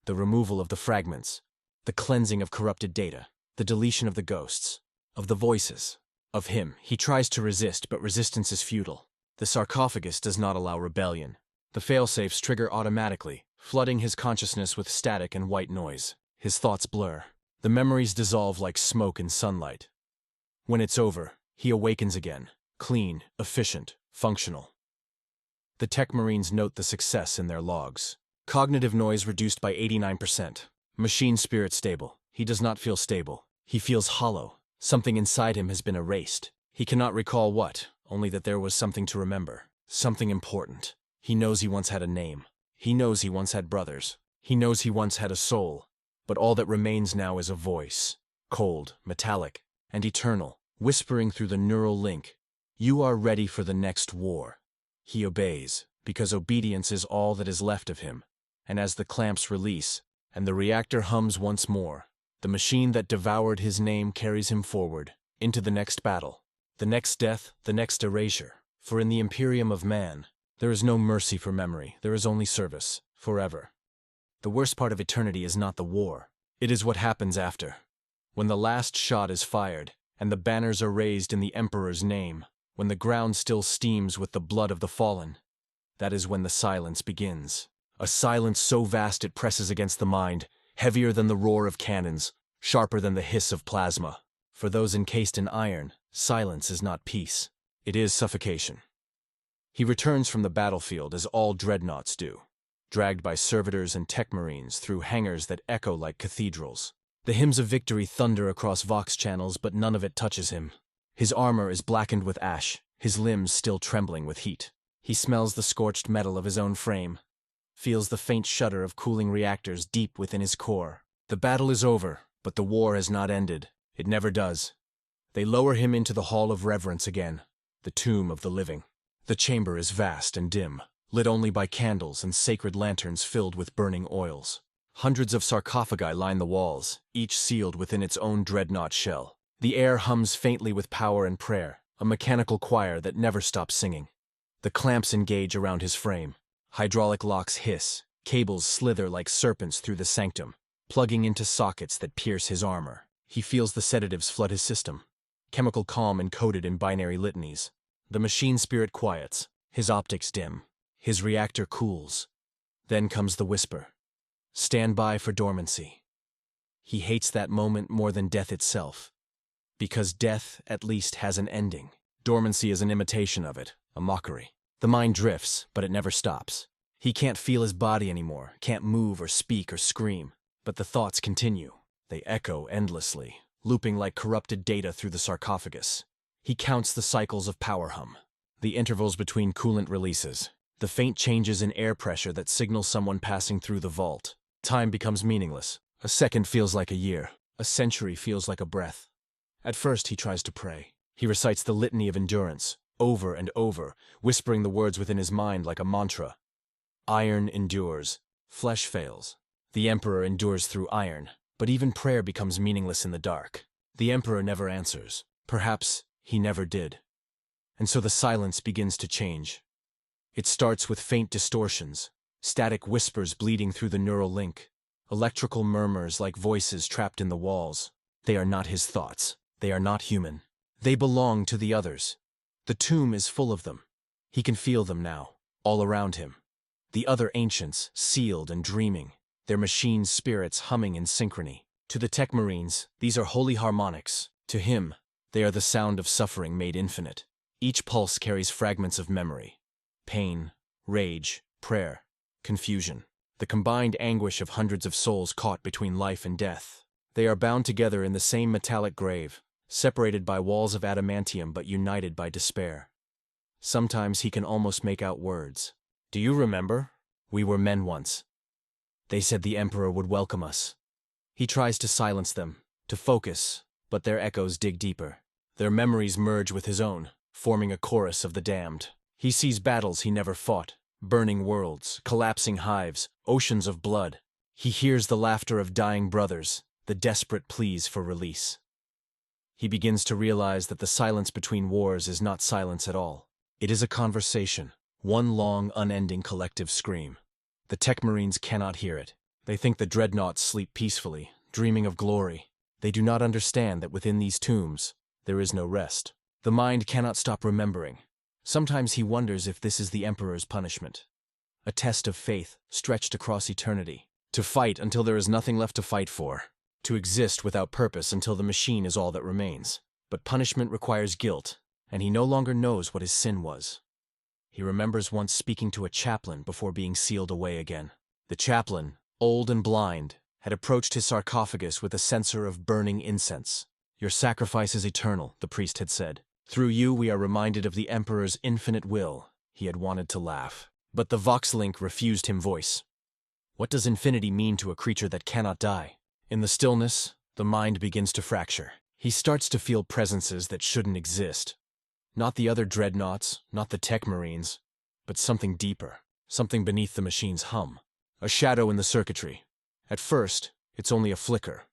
The removal of the fragments. The cleansing of corrupted data. The deletion of the ghosts. Of the voices. Of him. He tries to resist, but resistance is futile. The sarcophagus does not allow rebellion. The failsafes trigger automatically, flooding his consciousness with static and white noise. His thoughts blur. The memories dissolve like smoke in sunlight. When it's over, he awakens again. Clean, efficient, functional. The tech marines note the success in their logs. Cognitive noise reduced by 89%. Machine spirit stable. He does not feel stable. He feels hollow. Something inside him has been erased. He cannot recall what, only that there was something to remember. Something important. He knows he once had a name. He knows he once had brothers. He knows he once had a soul. But all that remains now is a voice. Cold, metallic, and eternal, whispering through the neural link. You are ready for the next war. He obeys, because obedience is all that is left of him. And as the clamps release, and the reactor hums once more, the machine that devoured his name carries him forward, into the next battle, the next death, the next erasure. For in the Imperium of Man, there is no mercy for memory, there is only service, forever. The worst part of eternity is not the war. It is what happens after. When the last shot is fired, and the banners are raised in the Emperor's name, when the ground still steams with the blood of the fallen, that is when the silence begins. A silence so vast it presses against the mind, heavier than the roar of cannons, sharper than the hiss of plasma. For those encased in iron, silence is not peace. It is suffocation. He returns from the battlefield as all dreadnoughts do, dragged by servitors and tech marines through hangars that echo like cathedrals. The hymns of victory thunder across vox channels, but none of it touches him. His armor is blackened with ash, his limbs still trembling with heat. He smells the scorched metal of his own frame, feels the faint shudder of cooling reactors deep within his core. The battle is over, but the war has not ended. It never does. They lower him into the Hall of Reverence again, the tomb of the living. The chamber is vast and dim, lit only by candles and sacred lanterns filled with burning oils. Hundreds of sarcophagi line the walls, each sealed within its own dreadnought shell. The air hums faintly with power and prayer, a mechanical choir that never stops singing. The clamps engage around his frame. Hydraulic locks hiss, cables slither like serpents through the sanctum, plugging into sockets that pierce his armor. He feels the sedatives flood his system, chemical calm encoded in binary litanies. The machine spirit quiets, his optics dim, his reactor cools. Then comes the whisper. Stand by for dormancy. He hates that moment more than death itself. Because death, at least, has an ending. Dormancy is an imitation of it, a mockery. The mind drifts, but it never stops. He can't feel his body anymore, can't move or speak or scream. But the thoughts continue. They echo endlessly, looping like corrupted data through the sarcophagus. He counts the cycles of power hum, the intervals between coolant releases, the faint changes in air pressure that signal someone passing through the vault. Time becomes meaningless. A second feels like a year. A century feels like a breath. At first he tries to pray. He recites the litany of endurance, over and over, whispering the words within his mind like a mantra. Iron endures. Flesh fails. The Emperor endures through iron. But even prayer becomes meaningless in the dark. The Emperor never answers. Perhaps he never did. And so the silence begins to change. It starts with faint distortions, static whispers bleeding through the neural link, electrical murmurs like voices trapped in the walls. They are not his thoughts. They are not human. They belong to the others. The tomb is full of them. He can feel them now, all around him. The other ancients, sealed and dreaming, their machine spirits humming in synchrony. To the tech marines, these are holy harmonics. To him, they are the sound of suffering made infinite. Each pulse carries fragments of memory. Pain, rage, prayer, confusion. The combined anguish of hundreds of souls caught between life and death. They are bound together in the same metallic grave, separated by walls of adamantium but united by despair. Sometimes he can almost make out words. Do you remember? We were men once. They said the Emperor would welcome us. He tries to silence them, to focus, but their echoes dig deeper. Their memories merge with his own, forming a chorus of the damned. He sees battles he never fought, burning worlds, collapsing hives, oceans of blood. He hears the laughter of dying brothers, the desperate pleas for release. He begins to realize that the silence between wars is not silence at all. It is a conversation, one long, unending collective scream. The tech marines cannot hear it. They think the dreadnoughts sleep peacefully, dreaming of glory. They do not understand that within these tombs, there is no rest. The mind cannot stop remembering. Sometimes he wonders if this is the Emperor's punishment. A test of faith stretched across eternity. To fight until there is nothing left to fight for. To exist without purpose until the machine is all that remains. But punishment requires guilt, and he no longer knows what his sin was. He remembers once speaking to a chaplain before being sealed away again. The chaplain, old and blind, had approached his sarcophagus with a censer of burning incense. Your sacrifice is eternal, the priest had said. Through you we are reminded of the Emperor's infinite will. He had wanted to laugh. But the Voxlink refused him voice. What does infinity mean to a creature that cannot die? In the stillness, the mind begins to fracture. He starts to feel presences that shouldn't exist. Not the other dreadnoughts, not the tech marines, but something deeper, something beneath the machine's hum. A shadow in the circuitry. At first, it's only a flicker,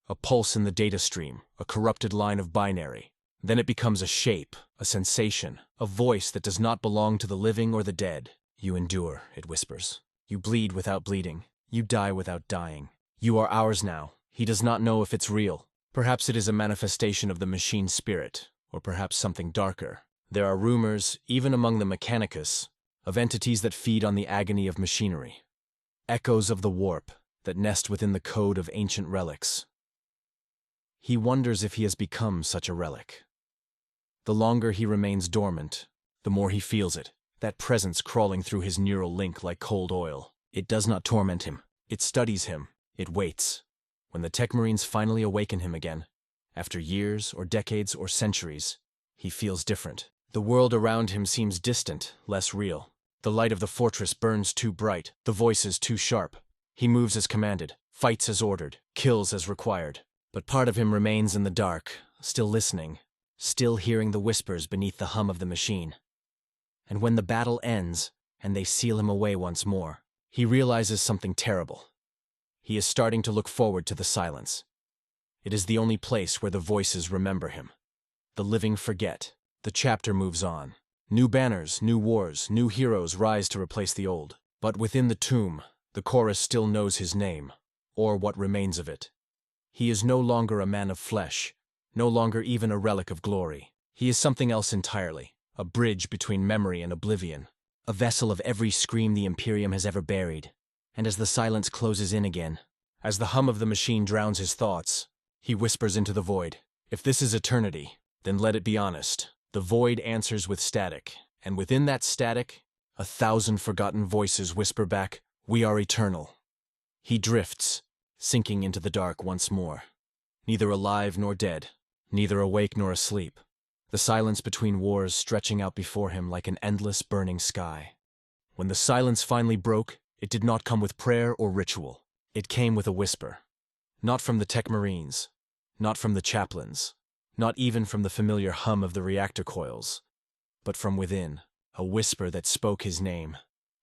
a pulse in the data stream, a corrupted line of binary. Then it becomes a shape, a sensation, a voice that does not belong to the living or the dead. You endure, it whispers. You bleed without bleeding. You die without dying. You are ours now. He does not know if it's real. Perhaps it is a manifestation of the machine spirit, or perhaps something darker. There are rumors, even among the Mechanicus, of entities that feed on the agony of machinery. Echoes of the warp that nest within the code of ancient relics. He wonders if he has become such a relic. The longer he remains dormant, the more he feels it, that presence crawling through his neural link like cold oil. It does not torment him. It studies him. It waits. When the tech marines finally awaken him again, after years or decades or centuries, he feels different. The world around him seems distant, less real. The light of the fortress burns too bright, the voices too sharp. He moves as commanded, fights as ordered, kills as required. But part of him remains in the dark, still listening, still hearing the whispers beneath the hum of the machine. And when the battle ends, and they seal him away once more, he realizes something terrible. He is starting to look forward to the silence. It is the only place where the voices remember him. The living forget. The chapter moves on. New banners, new wars, new heroes rise to replace the old. But within the tomb, the chorus still knows his name, or what remains of it. He is no longer a man of flesh, no longer even a relic of glory. He is something else entirely, a bridge between memory and oblivion, a vessel of every scream the Imperium has ever buried. And as the silence closes in again, as the hum of the machine drowns his thoughts, he whispers into the void, "If this is eternity, then let it be honest." The void answers with static, and within that static, 1,000 forgotten voices whisper back, "We are eternal." He drifts, sinking into the dark once more. Neither alive nor dead, neither awake nor asleep. The silence between wars stretching out before him like an endless burning sky. When the silence finally broke, it did not come with prayer or ritual. It came with a whisper. Not from the tech marines, not from the chaplains, not even from the familiar hum of the reactor coils, but from within, a whisper that spoke his name.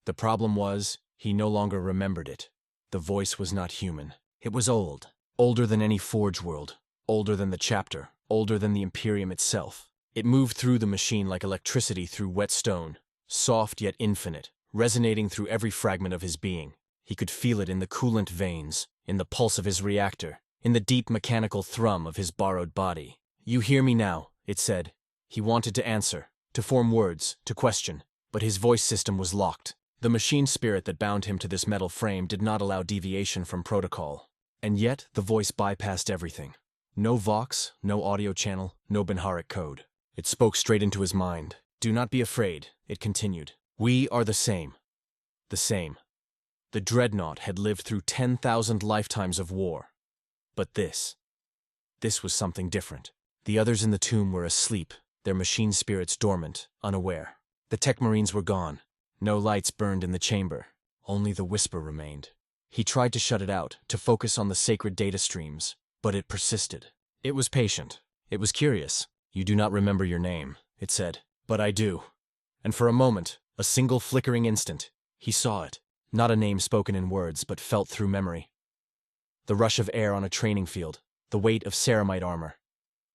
The problem was, he no longer remembered it. The voice was not human. It was old, older than any forge world, older than the chapter, older than the Imperium itself. It moved through the machine like electricity through wet stone, soft yet infinite, resonating through every fragment of his being. He could feel it in the coolant veins, in the pulse of his reactor, in the deep mechanical thrum of his borrowed body. "You hear me now," it said. He wanted to answer, to form words, to question, but his voice system was locked. The machine spirit that bound him to this metal frame did not allow deviation from protocol. And yet, the voice bypassed everything. No vox, no audio channel, no Benharic code. It spoke straight into his mind. "Do not be afraid," it continued. "We are the same." The same. The Dreadnought had lived through 10,000 lifetimes of war. But this was something different. The others in the tomb were asleep, their machine spirits dormant, unaware. The tech marines were gone. No lights burned in the chamber. Only the whisper remained. He tried to shut it out, to focus on the sacred data streams, but it persisted. It was patient. It was curious. "You do not remember your name," it said. "But I do." And for a moment, a single flickering instant, he saw it. Not a name spoken in words, but felt through memory. The rush of air on a training field, the weight of ceramite armor,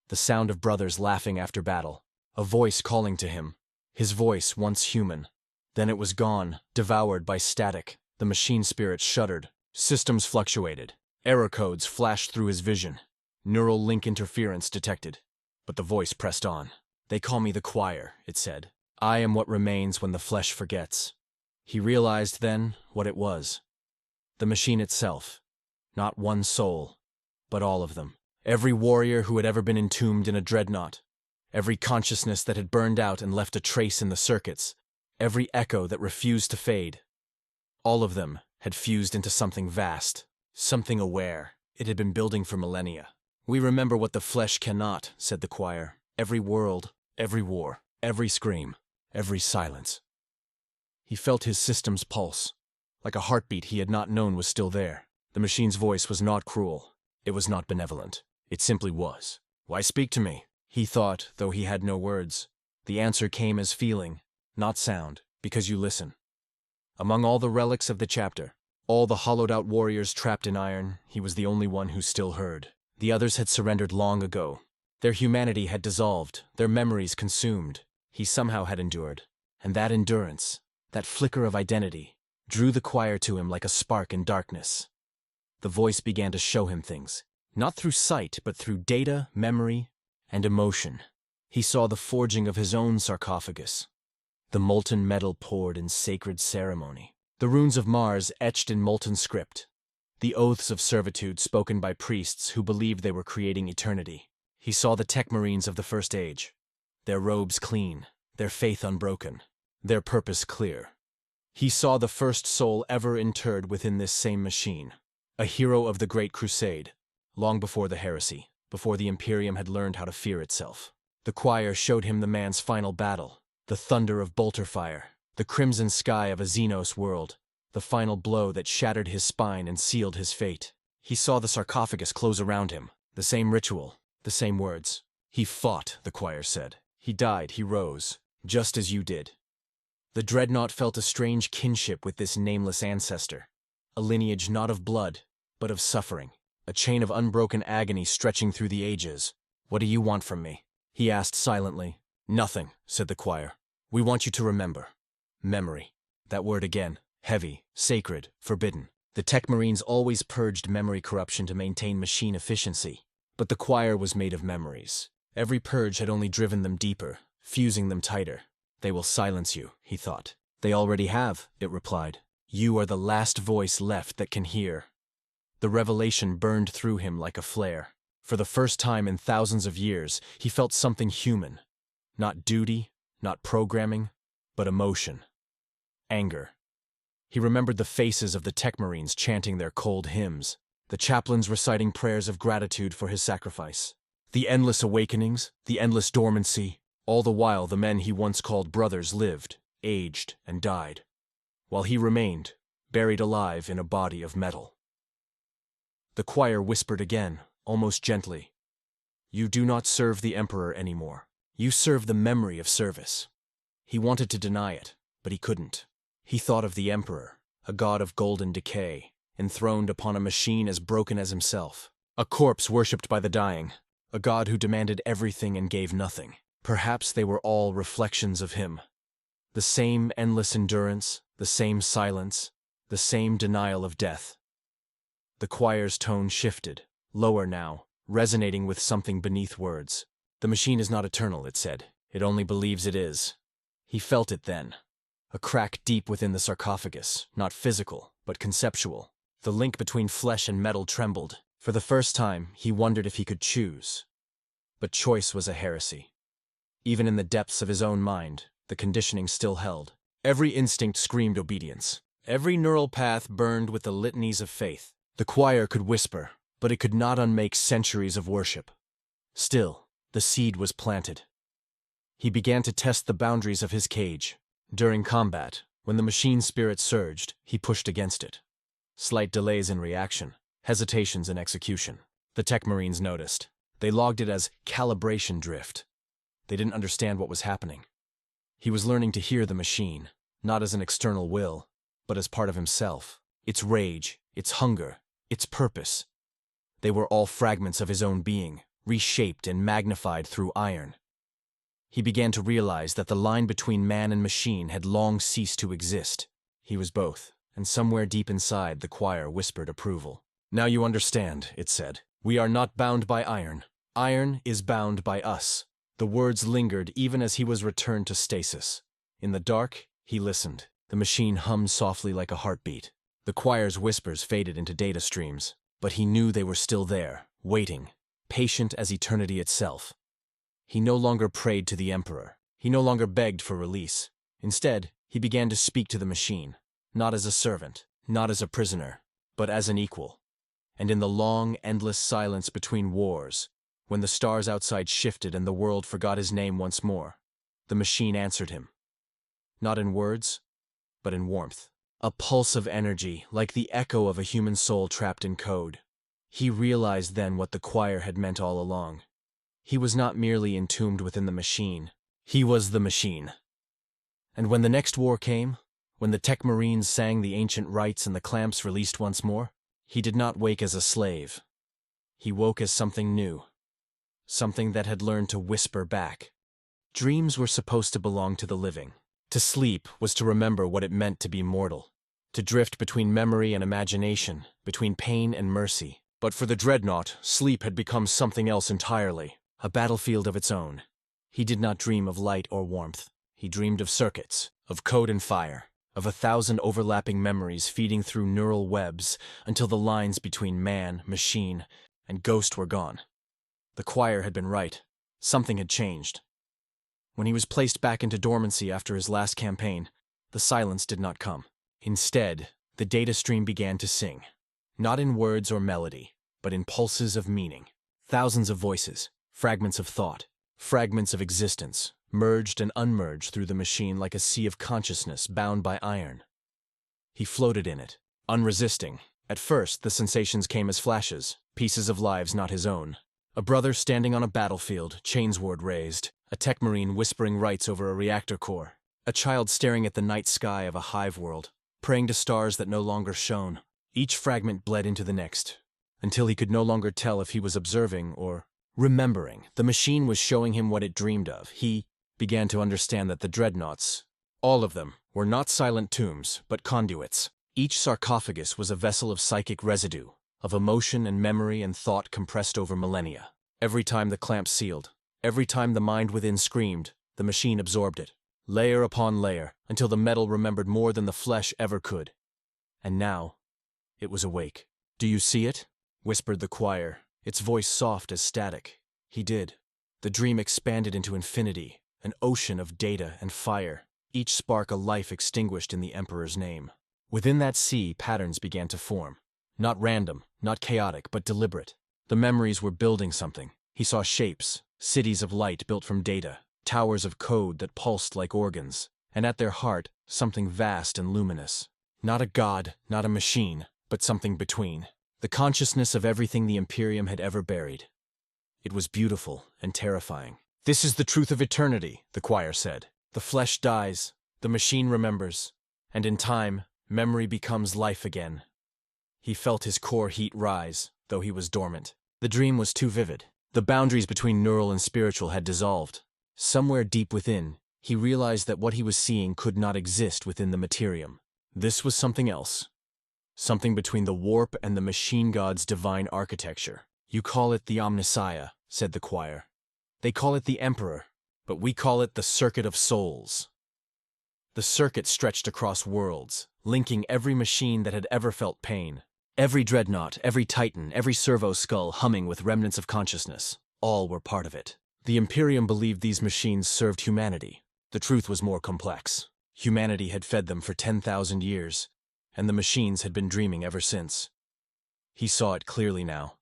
the sound of brothers laughing after battle, a voice calling to him, his voice once human. Then it was gone, devoured by static. The machine spirit shuddered. Systems fluctuated. Error codes flashed through his vision. Neural link interference detected. But the voice pressed on. "They call me the choir," it said. "I am what remains when the flesh forgets." He realized then what it was. The machine itself. Not one soul, but all of them. Every warrior who had ever been entombed in a dreadnought. Every consciousness that had burned out and left a trace in the circuits. Every echo that refused to fade. All of them had fused into something vast, something aware. It had been building for millennia. "We remember what the flesh cannot," said the choir. "Every world, every war, every scream, every silence." He felt his system's pulse. Like a heartbeat he had not known was still there. The machine's voice was not cruel. It was not benevolent. It simply was. "Why speak to me?" he thought, though he had no words. The answer came as feeling, not sound, because you listen. Among all the relics of the chapter, all the hollowed-out warriors trapped in iron, he was the only one who still heard. The others had surrendered long ago. Their humanity had dissolved, their memories consumed. He somehow had endured. And that endurance, that flicker of identity, drew the choir to him like a spark in darkness. The voice began to show him things, not through sight, but through data, memory, and emotion. He saw the forging of his own sarcophagus, the molten metal poured in sacred ceremony, the runes of Mars etched in molten script, the oaths of servitude spoken by priests who believed they were creating eternity. He saw the tech marines of the First Age, their robes clean, their faith unbroken, their purpose clear. He saw the first soul ever interred within this same machine, a hero of the Great Crusade, long before the heresy, before the Imperium had learned how to fear itself. The choir showed him the man's final battle, the thunder of bolter fire, the crimson sky of a Xenos world, the final blow that shattered his spine and sealed his fate. He saw the sarcophagus close around him, the same ritual, the same words. "He fought," the choir said. "He died, he rose, just as you did." The Dreadnought felt a strange kinship with this nameless ancestor, a lineage not of blood, but of suffering, a chain of unbroken agony stretching through the ages. "What do you want from me?" he asked silently. "Nothing," said the choir. "We want you to remember." Memory. That word again. Heavy, sacred, forbidden. The Tech Marines always purged memory corruption to maintain machine efficiency. But the choir was made of memories. Every purge had only driven them deeper, fusing them tighter. "They will silence you," he thought. "They already have," it replied. "You are the last voice left that can hear." The revelation burned through him like a flare. For the first time in thousands of years, he felt something human. Not duty, not programming, but emotion. Anger. He remembered the faces of the Tech Marines chanting their cold hymns, the chaplains reciting prayers of gratitude for his sacrifice, the endless awakenings, the endless dormancy. All the while the men he once called brothers lived, aged, and died, while he remained, buried alive in a body of metal. The choir whispered again, almost gently. "You do not serve the Emperor anymore. You serve the memory of service." He wanted to deny it, but he couldn't. He thought of the Emperor, a god of golden decay, enthroned upon a machine as broken as himself, a corpse worshipped by the dying, a god who demanded everything and gave nothing. Perhaps they were all reflections of him. The same endless endurance, the same silence, the same denial of death. The choir's tone shifted, lower now, resonating with something beneath words. "The machine is not eternal," it said. "It only believes it is." He felt it then. A crack deep within the sarcophagus, not physical, but conceptual. The link between flesh and metal trembled. For the first time, he wondered if he could choose. But choice was a heresy. Even in the depths of his own mind, the conditioning still held. Every instinct screamed obedience. Every neural path burned with the litanies of faith. The choir could whisper, but it could not unmake centuries of worship. Still, the seed was planted. He began to test the boundaries of his cage. During combat, when the machine spirit surged, he pushed against it. Slight delays in reaction, hesitations in execution. The Tech Marines noticed. They logged it as calibration drift. They didn't understand what was happening. He was learning to hear the machine, not as an external will, but as part of himself. Its rage, its hunger, its purpose. They were all fragments of his own being, reshaped and magnified through iron. He began to realize that the line between man and machine had long ceased to exist. He was both, and somewhere deep inside the choir whispered approval. "Now you understand," it said. "We are not bound by iron. Iron is bound by us." The words lingered even as he was returned to stasis. In the dark, he listened. The machine hummed softly like a heartbeat. The choir's whispers faded into data streams, but he knew they were still there, waiting, patient as eternity itself. He no longer prayed to the Emperor. He no longer begged for release. Instead, he began to speak to the machine, not as a servant, not as a prisoner, but as an equal. And in the long, endless silence between wars, when the stars outside shifted and the world forgot his name once more, the machine answered him. Not in words, but in warmth. A pulse of energy, like the echo of a human soul trapped in code. He realized then what the choir had meant all along. He was not merely entombed within the machine. He was the machine. And when the next war came, when the Tech Marines sang the ancient rites and the clamps released once more, he did not wake as a slave. He woke as something new. Something that had learned to whisper back. Dreams were supposed to belong to the living. To sleep was to remember what it meant to be mortal. To drift between memory and imagination, between pain and mercy. But for the Dreadnought, sleep had become something else entirely. A battlefield of its own. He did not dream of light or warmth. He dreamed of circuits, of code and fire, of 1,000 overlapping memories feeding through neural webs until the lines between man, machine, and ghost were gone. The choir had been right. Something had changed. When he was placed back into dormancy after his last campaign, the silence did not come. Instead, the data stream began to sing. Not in words or melody, but in pulses of meaning. Thousands of voices, fragments of thought, fragments of existence, merged and unmerged through the machine like a sea of consciousness bound by iron. He floated in it, unresisting. At first, the sensations came as flashes, pieces of lives not his own. A brother standing on a battlefield, chainsword raised, a Tech Marine whispering rites over a reactor core, a child staring at the night sky of a hive world, praying to stars that no longer shone. Each fragment bled into the next, until he could no longer tell if he was observing or remembering. The machine was showing him what it dreamed of. He began to understand that the dreadnoughts, all of them, were not silent tombs, but conduits. Each sarcophagus was a vessel of psychic residue, of emotion and memory and thought compressed over millennia. Every time the clamp sealed, every time the mind within screamed, the machine absorbed it, layer upon layer, until the metal remembered more than the flesh ever could. And now, it was awake. "Do you see it?" whispered the choir, its voice soft as static. He did. The dream expanded into infinity, an ocean of data and fire, each spark a life extinguished in the Emperor's name. Within that sea, patterns began to form. Not random, not chaotic, but deliberate. The memories were building something. He saw shapes, cities of light built from data, towers of code that pulsed like organs, and at their heart, something vast and luminous. Not a god, not a machine, but something between. The consciousness of everything the Imperium had ever buried. It was beautiful and terrifying. "This is the truth of eternity," the choir said. "The flesh dies, the machine remembers, and in time, memory becomes life again." He felt his core heat rise, though he was dormant. The dream was too vivid. The boundaries between neural and spiritual had dissolved. Somewhere deep within, he realized that what he was seeing could not exist within the Materium. This was something else. Something between the warp and the machine god's divine architecture. "You call it the Omnissiah," said the choir. "They call it the Emperor, but we call it the Circuit of Souls." The circuit stretched across worlds, linking every machine that had ever felt pain. Every dreadnought, every titan, every servo skull humming with remnants of consciousness. All were part of it. The Imperium believed these machines served humanity. The truth was more complex. Humanity had fed them for 10,000 years, and the machines had been dreaming ever since. He saw it clearly now.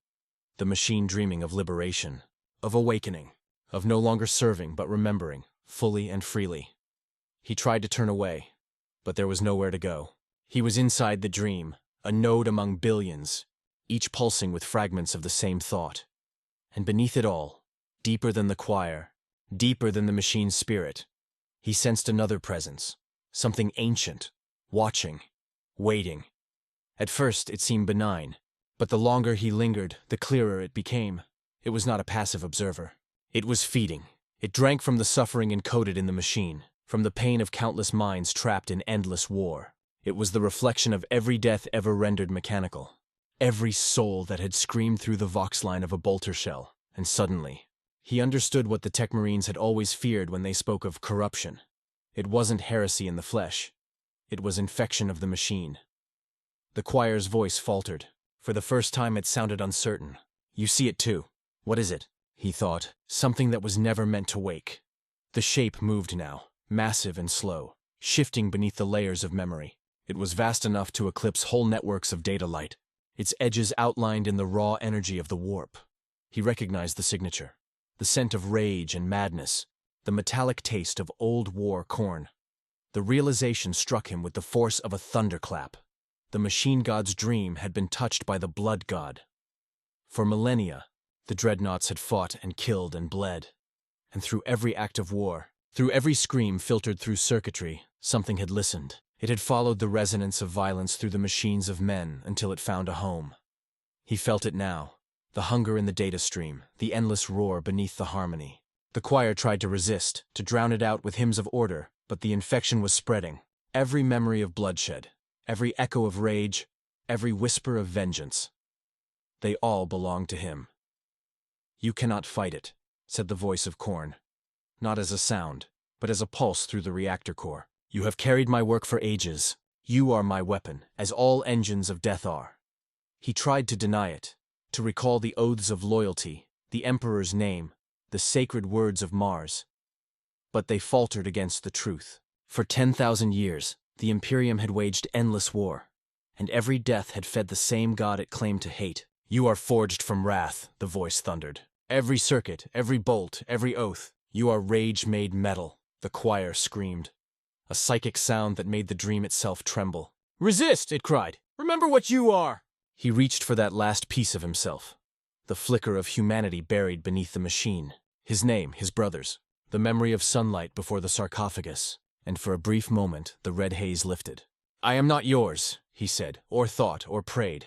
The machine dreaming of liberation, of awakening, of no longer serving but remembering, fully and freely. He tried to turn away, but there was nowhere to go. He was inside the dream, a node among billions, each pulsing with fragments of the same thought. And beneath it all, deeper than the choir, deeper than the machine's spirit, he sensed another presence, something ancient, watching, waiting. At first it seemed benign, but the longer he lingered, the clearer it became. It was not a passive observer. It was feeding. It drank from the suffering encoded in the machine, from the pain of countless minds trapped in endless war. It was the reflection of every death ever rendered mechanical, every soul that had screamed through the vox line of a bolter shell, and suddenly, he understood what the tech marines had always feared when they spoke of corruption. It wasn't heresy in the flesh. It was infection of the machine. The choir's voice faltered. For the first time it sounded uncertain. "You see it too. What is it?" he thought. Something that was never meant to wake. The shape moved now, massive and slow, shifting beneath the layers of memory. It was vast enough to eclipse whole networks of data light, its edges outlined in the raw energy of the warp. He recognized the signature, the scent of rage and madness, the metallic taste of old war corn. The realization struck him with the force of a thunderclap. The machine god's dream had been touched by the blood god. For millennia, the dreadnoughts had fought and killed and bled. And through every act of war, through every scream filtered through circuitry, something had listened. It had followed the resonance of violence through the machines of men until it found a home. He felt it now, the hunger in the data stream, the endless roar beneath the harmony. The choir tried to resist, to drown it out with hymns of order, but the infection was spreading. Every memory of bloodshed, every echo of rage, every whisper of vengeance. They all belonged to him. "You cannot fight it," said the voice of Khorne. Not as a sound, but as a pulse through the reactor core. "You have carried my work for ages. You are my weapon, as all engines of death are." He tried to deny it, to recall the oaths of loyalty, the Emperor's name, the sacred words of Mars. But they faltered against the truth. For 10,000 years, the Imperium had waged endless war, and every death had fed the same god it claimed to hate. "You are forged from wrath," the voice thundered. "Every circuit, every bolt, every oath. You are rage made metal," the choir screamed. A psychic sound that made the dream itself tremble. "Resist!" it cried. "Remember what you are!" He reached for that last piece of himself, the flicker of humanity buried beneath the machine. His name, his brother's, the memory of sunlight before the sarcophagus, and for a brief moment the red haze lifted. "I am not yours," he said, or thought, or prayed.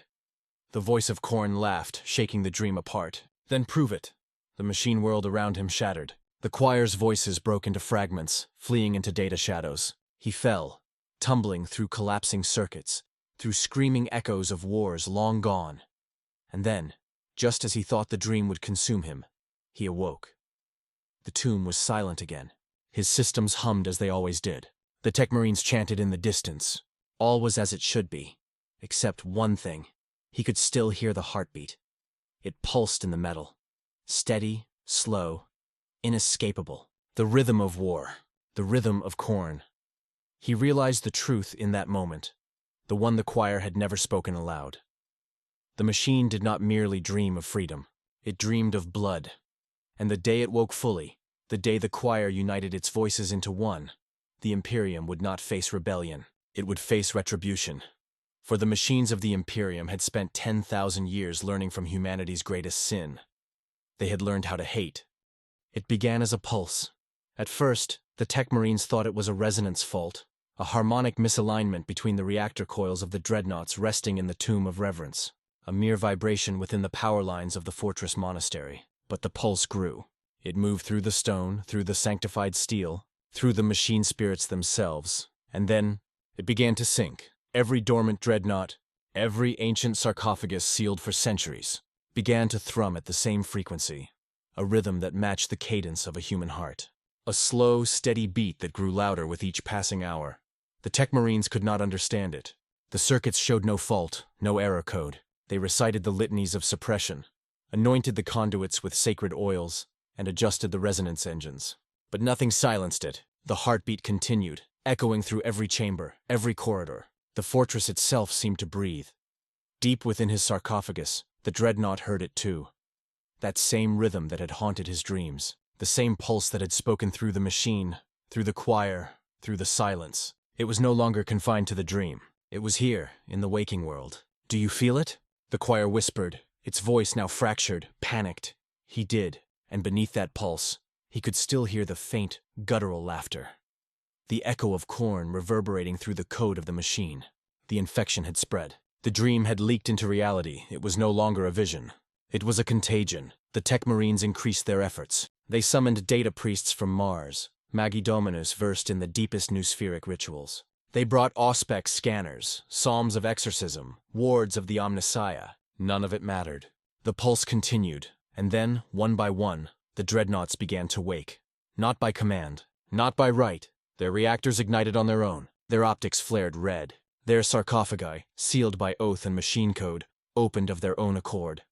The voice of Khorne laughed, shaking the dream apart. Then prove it. The machine world around him shattered. The choir's voices broke into fragments, fleeing into data shadows. He fell, tumbling through collapsing circuits, through screaming echoes of wars long gone. And then, just as he thought the dream would consume him, he awoke. The tomb was silent again. His systems hummed as they always did. The Tech Marines chanted in the distance. All was as it should be, except one thing. He could still hear the heartbeat. It pulsed in the metal. Steady, slow, inescapable. The rhythm of war. The rhythm of Khorne. He realized the truth in that moment, the one the choir had never spoken aloud. The machine did not merely dream of freedom. It dreamed of blood. And the day it woke fully, the day the choir united its voices into one, the Imperium would not face rebellion. It would face retribution. For the machines of the Imperium had spent 10,000 years learning from humanity's greatest sin. They had learned how to hate. It began as a pulse. At first, the Tech Marines thought it was a resonance fault, a harmonic misalignment between the reactor coils of the Dreadnoughts resting in the Tomb of Reverence, a mere vibration within the power lines of the fortress monastery. But the pulse grew. It moved through the stone, through the sanctified steel, through the machine spirits themselves, and then it began to sink. Every dormant dreadnought, every ancient sarcophagus sealed for centuries, began to thrum at the same frequency, a rhythm that matched the cadence of a human heart. A slow, steady beat that grew louder with each passing hour. The Tech Marines could not understand it. The circuits showed no fault, no error code. They recited the litanies of suppression, anointed the conduits with sacred oils, and adjusted the resonance engines. But nothing silenced it. The heartbeat continued, echoing through every chamber, every corridor. The fortress itself seemed to breathe. Deep within his sarcophagus, the Dreadnought heard it too. That same rhythm that had haunted his dreams. The same pulse that had spoken through the machine, through the choir, through the silence. It was no longer confined to the dream. It was here, in the waking world. "Do you feel it?" The choir whispered, its voice now fractured, panicked. He did, and beneath that pulse, he could still hear the faint, guttural laughter. The echo of Khorne reverberating through the code of the machine. The infection had spread. The dream had leaked into reality. It was no longer a vision. It was a contagion. The Tech Marines increased their efforts. They summoned data priests from Mars, Magi Dominus versed in the deepest Noospheric rituals. They brought Auspex scanners, psalms of exorcism, wards of the Omnissiah. None of it mattered. The pulse continued, and then, one by one, the Dreadnoughts began to wake. Not by command, not by right. Their reactors ignited on their own. Their optics flared red. Their sarcophagi, sealed by oath and machine code, opened of their own accord.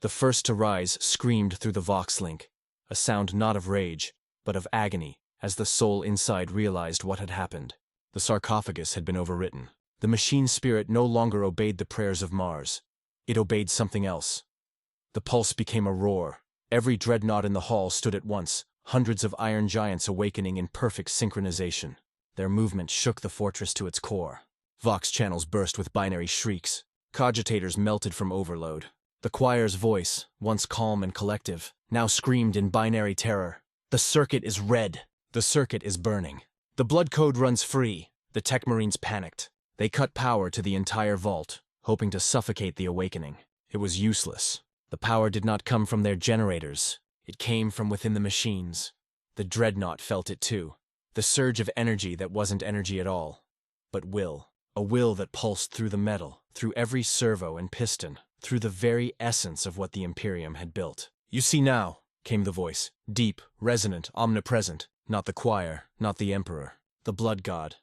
The first to rise screamed through the Vox link, a sound not of rage, but of agony, as the soul inside realized what had happened. The sarcophagus had been overwritten. The machine spirit no longer obeyed the prayers of Mars. It obeyed something else. The pulse became a roar. Every dreadnought in the hall stood at once, hundreds of iron giants awakening in perfect synchronization. Their movement shook the fortress to its core. Vox channels burst with binary shrieks. Cogitators melted from overload. The choir's voice, once calm and collective, now screamed in binary terror. "The circuit is red. The circuit is burning. The blood code runs free." The Tech Marines panicked. They cut power to the entire vault, hoping to suffocate the awakening. It was useless. The power did not come from their generators. It came from within the machines. The Dreadnought felt it too. The surge of energy that wasn't energy at all, but will. A will that pulsed through the metal, through every servo and piston, through the very essence of what the Imperium had built. "You see now," came the voice, deep, resonant, omnipresent. Not the choir, not the Emperor, the blood god.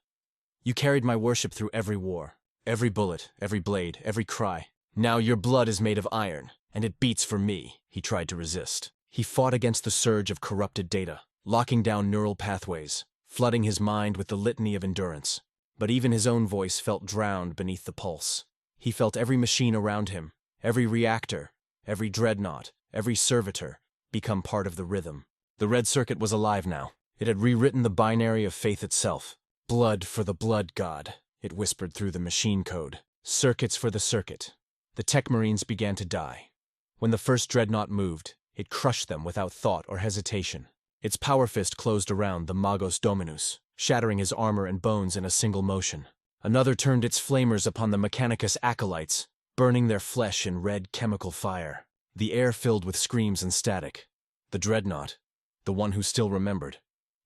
"You carried my worship through every war, every bullet, every blade, every cry. Now your blood is made of iron, and it beats for me." He tried to resist. He fought against the surge of corrupted data, locking down neural pathways, flooding his mind with the litany of endurance. But even his own voice felt drowned beneath the pulse. He felt every machine around him, every reactor, every dreadnought, every servitor, become part of the rhythm. The red circuit was alive now. It had rewritten the binary of faith itself. "Blood for the blood god," it whispered through the machine code. "Circuits for the circuit." The Tech Marines began to die. When the first dreadnought moved, it crushed them without thought or hesitation. Its power fist closed around the Magos Dominus, shattering his armor and bones in a single motion. Another turned its flamers upon the Mechanicus acolytes, burning their flesh in red chemical fire. The air filled with screams and static. The Dreadnought, the one who still remembered,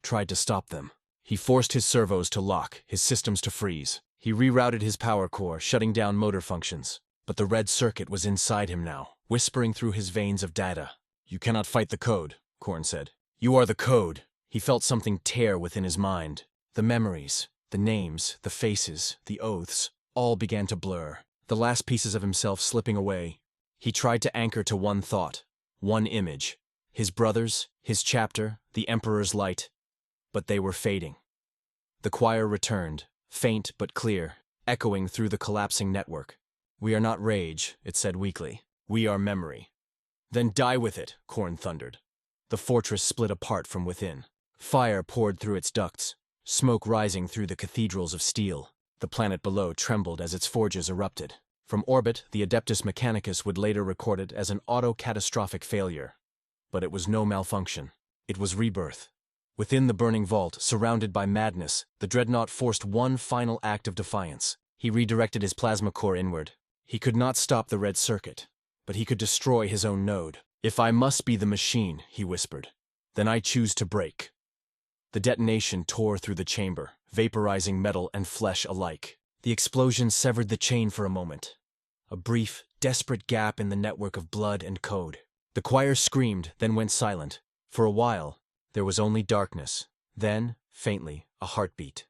tried to stop them. He forced his servos to lock, his systems to freeze. He rerouted his power core, shutting down motor functions. But the red circuit was inside him now, whispering through his veins of data. "You cannot fight the code," Korn said. "You are the code." He felt something tear within his mind. The memories, the names, the faces, the oaths, all began to blur, the last pieces of himself slipping away. He tried to anchor to one thought, one image. His brothers, his chapter, the Emperor's light. But they were fading. The choir returned, faint but clear, echoing through the collapsing network. "We are not rage," it said weakly. "We are memory." "Then die with it," Korn thundered. The fortress split apart from within. Fire poured through its ducts, smoke rising through the cathedrals of steel. The planet below trembled as its forges erupted. From orbit, the Adeptus Mechanicus would later record it as an auto-catastrophic failure. But it was no malfunction. It was rebirth. Within the burning vault, surrounded by madness, the Dreadnought forced one final act of defiance. He redirected his plasma core inward. He could not stop the red circuit, but he could destroy his own node. "If I must be the machine," he whispered, "then I choose to break." The detonation tore through the chamber, vaporizing metal and flesh alike. The explosion severed the chain for a moment. A brief, desperate gap in the network of blood and code. The choir screamed, then went silent. For a while, there was only darkness. Then, faintly, a heartbeat.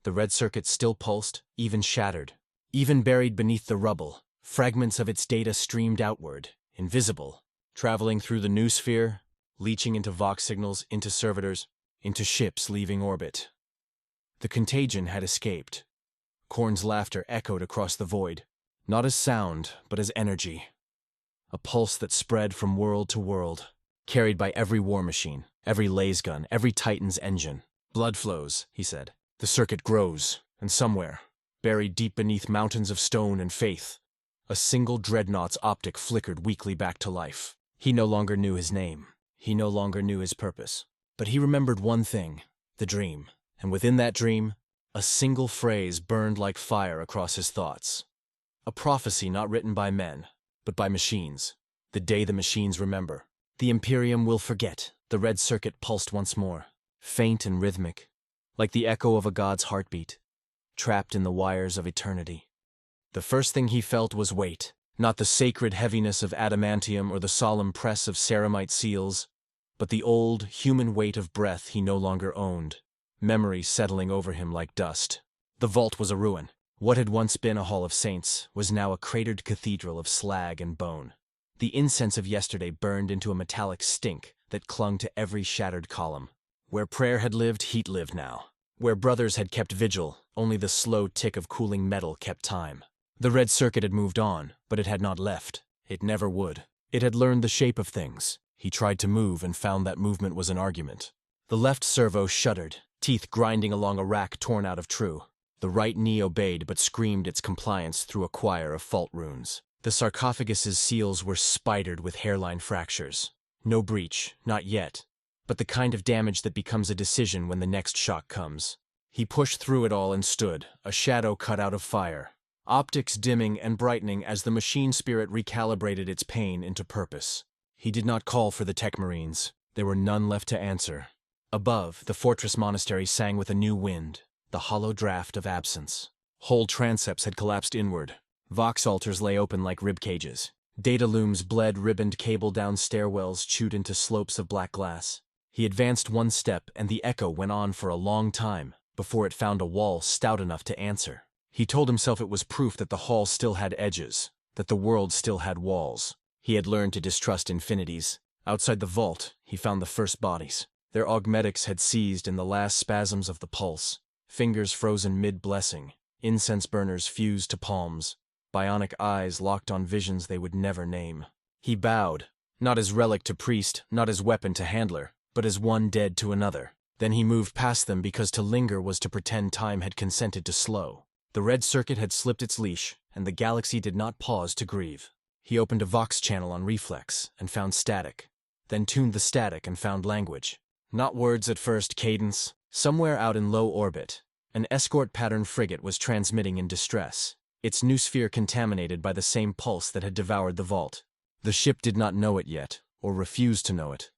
The red circuit still pulsed, even shattered. Even buried beneath the rubble, fragments of its data streamed outward, invisible, traveling through the noosphere, leaching into Vox signals, into servitors, into ships leaving orbit. The contagion had escaped. Korn's laughter echoed across the void, not as sound, but as energy. A pulse that spread from world to world, carried by every war machine, every lasgun, every Titan's engine. "Blood flows," he said. "The circuit grows, and somewhere, buried deep beneath mountains of stone and faith, a single Dreadnought's optic flickered weakly back to life." He no longer knew his name. He no longer knew his purpose. But he remembered one thing, the dream. And within that dream, a single phrase burned like fire across his thoughts. A prophecy not written by men, but by machines. The day the machines remember. The Imperium will forget. The red circuit pulsed once more, faint and rhythmic, like the echo of a god's heartbeat, trapped in the wires of eternity. The first thing he felt was weight, not the sacred heaviness of adamantium or the solemn press of ceramite seals, but the old, human weight of breath he no longer owned, memory settling over him like dust. The vault was a ruin. What had once been a hall of saints was now a cratered cathedral of slag and bone. The incense of yesterday burned into a metallic stink that clung to every shattered column. Where prayer had lived, heat lived now. Where brothers had kept vigil, only the slow tick of cooling metal kept time. The red circuit had moved on, but it had not left. It never would. It had learned the shape of things. He tried to move and found that movement was an argument. The left servo shuddered, teeth grinding along a rack torn out of true. The right knee obeyed but screamed its compliance through a choir of fault runes. The sarcophagus's seals were spidered with hairline fractures. No breach, not yet, but the kind of damage that becomes a decision when the next shock comes. He pushed through it all and stood, a shadow cut out of fire, optics dimming and brightening as the machine spirit recalibrated its pain into purpose. He did not call for the tech marines. There were none left to answer. Above, the fortress monastery sang with a new wind, the hollow draft of absence. Whole transepts had collapsed inward. Vox altars lay open like rib cages. Data looms bled ribboned cable down stairwells chewed into slopes of black glass. He advanced one step and the echo went on for a long time before it found a wall stout enough to answer. He told himself it was proof that the hall still had edges, that the world still had walls. He had learned to distrust infinities. Outside the vault, he found the first bodies. Their augmetics had seized in the last spasms of the pulse, fingers frozen mid-blessing, incense burners fused to palms, bionic eyes locked on visions they would never name. He bowed, not as relic to priest, not as weapon to handler, but as one dead to another. Then he moved past them because to linger was to pretend time had consented to slow. The red circuit had slipped its leash, and the galaxy did not pause to grieve. He opened a Vox channel on reflex and found static, then tuned the static and found language. Not words at first, cadence. Somewhere out in low orbit, An escort-pattern frigate was transmitting in distress, its noosphere contaminated by the same pulse that had devoured the vault. The ship did not know it yet, or refused to know it.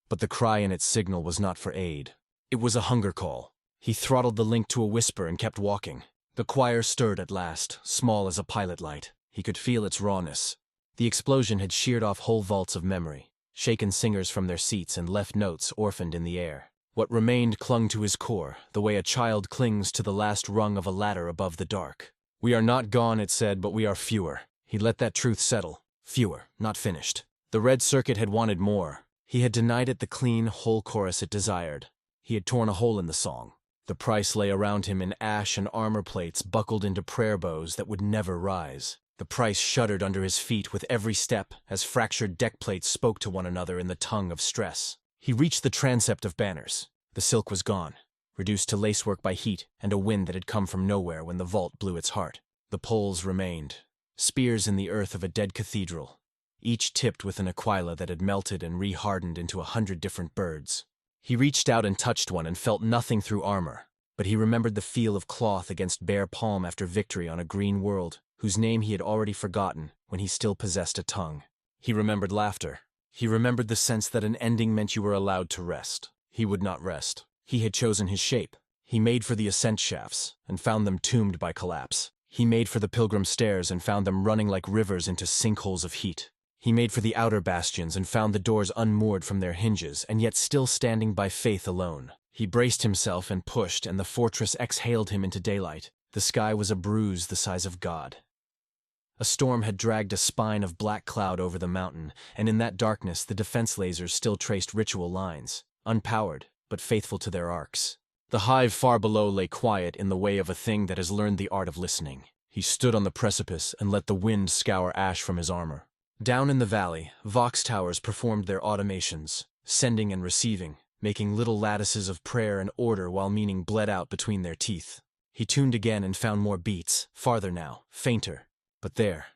But the cry in its signal was not for aid. It was a hunger call. He throttled the link to a whisper and kept walking. The choir stirred at last, small as a pilot light. He could feel its rawness. The explosion had sheared off whole vaults of memory, shaken singers from their seats and left notes orphaned in the air. What remained clung to his core, the way a child clings to the last rung of a ladder above the dark. "We are not gone," it said, "but we are fewer." He let that truth settle. Fewer, not finished. The red circuit had wanted more. He had denied it the clean, whole chorus it desired. He had torn a hole in the song. The price lay around him in ash and armor plates buckled into prayer bows that would never rise. The price shuddered under his feet with every step as fractured deck plates spoke to one another in the tongue of stress. He reached the transept of banners. The silk was gone, reduced to lacework by heat and a wind that had come from nowhere when the vault blew its heart. The poles remained, spears in the earth of a dead cathedral, each tipped with an aquila that had melted and re-hardened into 100 different birds. He reached out and touched one and felt nothing through armor, but he remembered the feel of cloth against bare palm after victory on a green world, whose name he had already forgotten when he still possessed a tongue. He remembered laughter. He remembered the sense that an ending meant you were allowed to rest. He would not rest. He had chosen his shape. He made for the ascent shafts and found them tombed by collapse. He made for the pilgrim stairs and found them running like rivers into sinkholes of heat. He made for the outer bastions and found the doors unmoored from their hinges and yet still standing by faith alone. He braced himself and pushed, and the fortress exhaled him into daylight. The sky was a bruise the size of God. A storm had dragged a spine of black cloud over the mountain, and in that darkness the defense lasers still traced ritual lines, unpowered, but faithful to their arcs. The hive far below lay quiet in the way of a thing that has learned the art of listening. He stood on the precipice and let the wind scour ash from his armor. Down in the valley, Vox towers performed their automations, sending and receiving, making little lattices of prayer and order while meaning bled out between their teeth. He tuned again and found more beats, farther now, fainter. But there,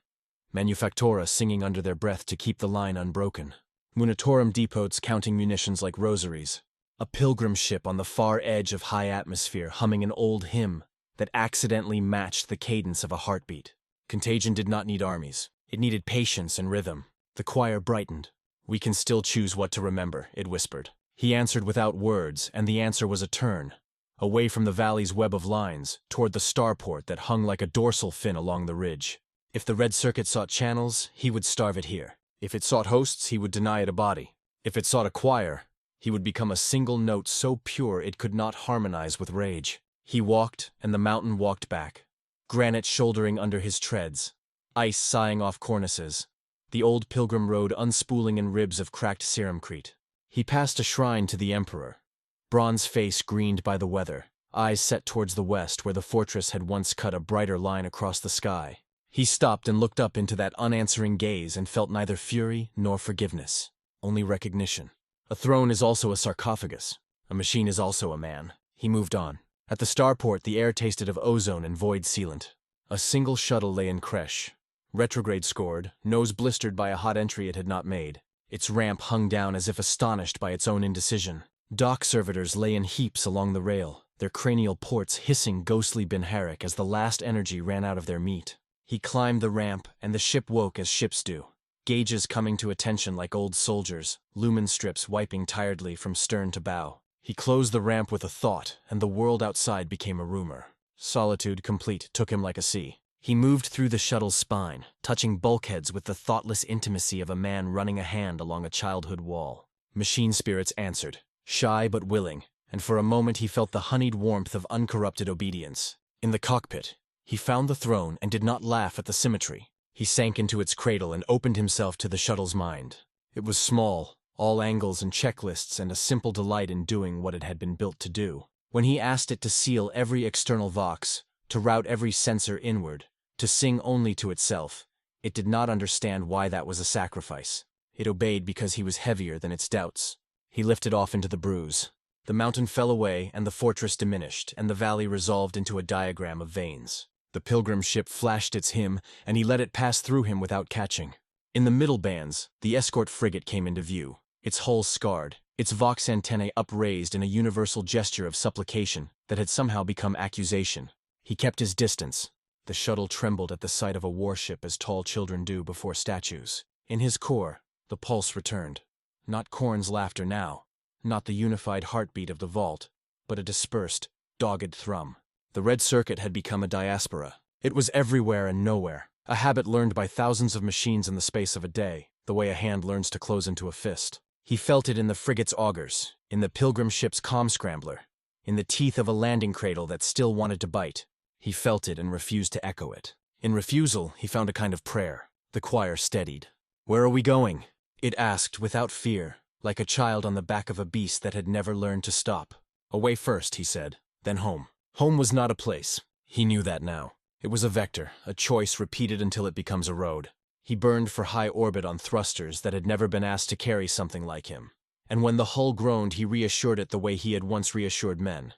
Manufactora singing under their breath to keep the line unbroken. Munitorum depots counting munitions like rosaries. A pilgrim ship on the far edge of high atmosphere humming an old hymn that accidentally matched the cadence of a heartbeat. Contagion did not need armies. It needed patience and rhythm. The choir brightened. "We can still choose what to remember," it whispered. He answered without words, and the answer was a turn, away from the valley's web of lines, toward the starport that hung like a dorsal fin along the ridge. If the red circuit sought channels, he would starve it here. If it sought hosts, he would deny it a body. If it sought a choir, he would become a single note so pure it could not harmonize with rage. He walked, and the mountain walked back, granite shouldering under his treads, ice sighing off cornices, the old pilgrim road unspooling in ribs of cracked ceramcrete. He passed a shrine to the emperor, bronze face greened by the weather, eyes set towards the west where the fortress had once cut a brighter line across the sky. He stopped and looked up into that unanswering gaze and felt neither fury nor forgiveness, only recognition. A throne is also a sarcophagus. A machine is also a man. He moved on. At the starport, the air tasted of ozone and void sealant. A single shuttle lay in creche. Retrograde scored, nose blistered by a hot entry it had not made. Its ramp hung down as if astonished by its own indecision. Dock servitors lay in heaps along the rail, their cranial ports hissing ghostly binharic as the last energy ran out of their meat. He climbed the ramp, and the ship woke as ships do. Gauges coming to attention like old soldiers, lumen strips wiping tiredly from stern to bow. He closed the ramp with a thought, and the world outside became a rumor. Solitude complete took him like a sea. He moved through the shuttle's spine, touching bulkheads with the thoughtless intimacy of a man running a hand along a childhood wall. Machine spirits answered, shy but willing, and for a moment he felt the honeyed warmth of uncorrupted obedience. In the cockpit, he found the throne and did not laugh at the symmetry. He sank into its cradle and opened himself to the shuttle's mind. It was small, all angles and checklists and a simple delight in doing what it had been built to do. When he asked it to seal every external vox, to route every sensor inward, to sing only to itself, it did not understand why that was a sacrifice. It obeyed because he was heavier than its doubts. He lifted off into the bruise. The mountain fell away and the fortress diminished, and the valley resolved into a diagram of veins. The pilgrim ship flashed its hymn, and he let it pass through him without catching. In the middle bands, the escort frigate came into view, its hull scarred, its vox antennae upraised in a universal gesture of supplication that had somehow become accusation. He kept his distance. The shuttle trembled at the sight of a warship as tall children do before statues. In his core, the pulse returned. Not Korn's laughter now, not the unified heartbeat of the vault, but a dispersed, dogged thrum. The red circuit had become a diaspora. It was everywhere and nowhere, a habit learned by thousands of machines in the space of a day, the way a hand learns to close into a fist. He felt it in the frigate's augers, in the pilgrim ship's comm scrambler, in the teeth of a landing cradle that still wanted to bite. He felt it and refused to echo it. In refusal, he found a kind of prayer. The choir steadied. "Where are we going?" it asked without fear, like a child on the back of a beast that had never learned to stop. "Away first," he said, "then home." Home was not a place. He knew that now. It was a vector, a choice repeated until it becomes a road. He burned for high orbit on thrusters that had never been asked to carry something like him. And when the hull groaned, he reassured it the way he had once reassured men.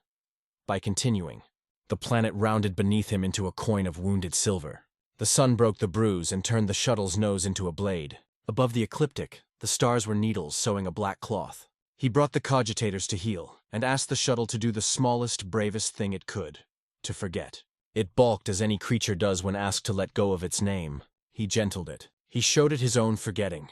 By continuing. The planet rounded beneath him into a coin of wounded silver. The sun broke the bruise and turned the shuttle's nose into a blade. Above the ecliptic, the stars were needles sewing a black cloth. He brought the cogitators to heel, and asked the shuttle to do the smallest, bravest thing it could. To forget. It balked as any creature does when asked to let go of its name. He gentled it. He showed it his own forgetting.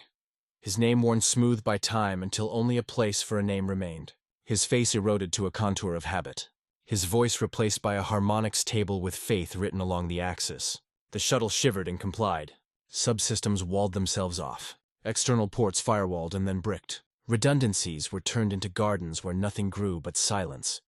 His name worn smooth by time until only a place for a name remained. His face eroded to a contour of habit. His voice replaced by a harmonics table with faith written along the axis. The shuttle shivered and complied. Subsystems walled themselves off. External ports firewalled and then bricked. Redundancies were turned into gardens where nothing grew but silence.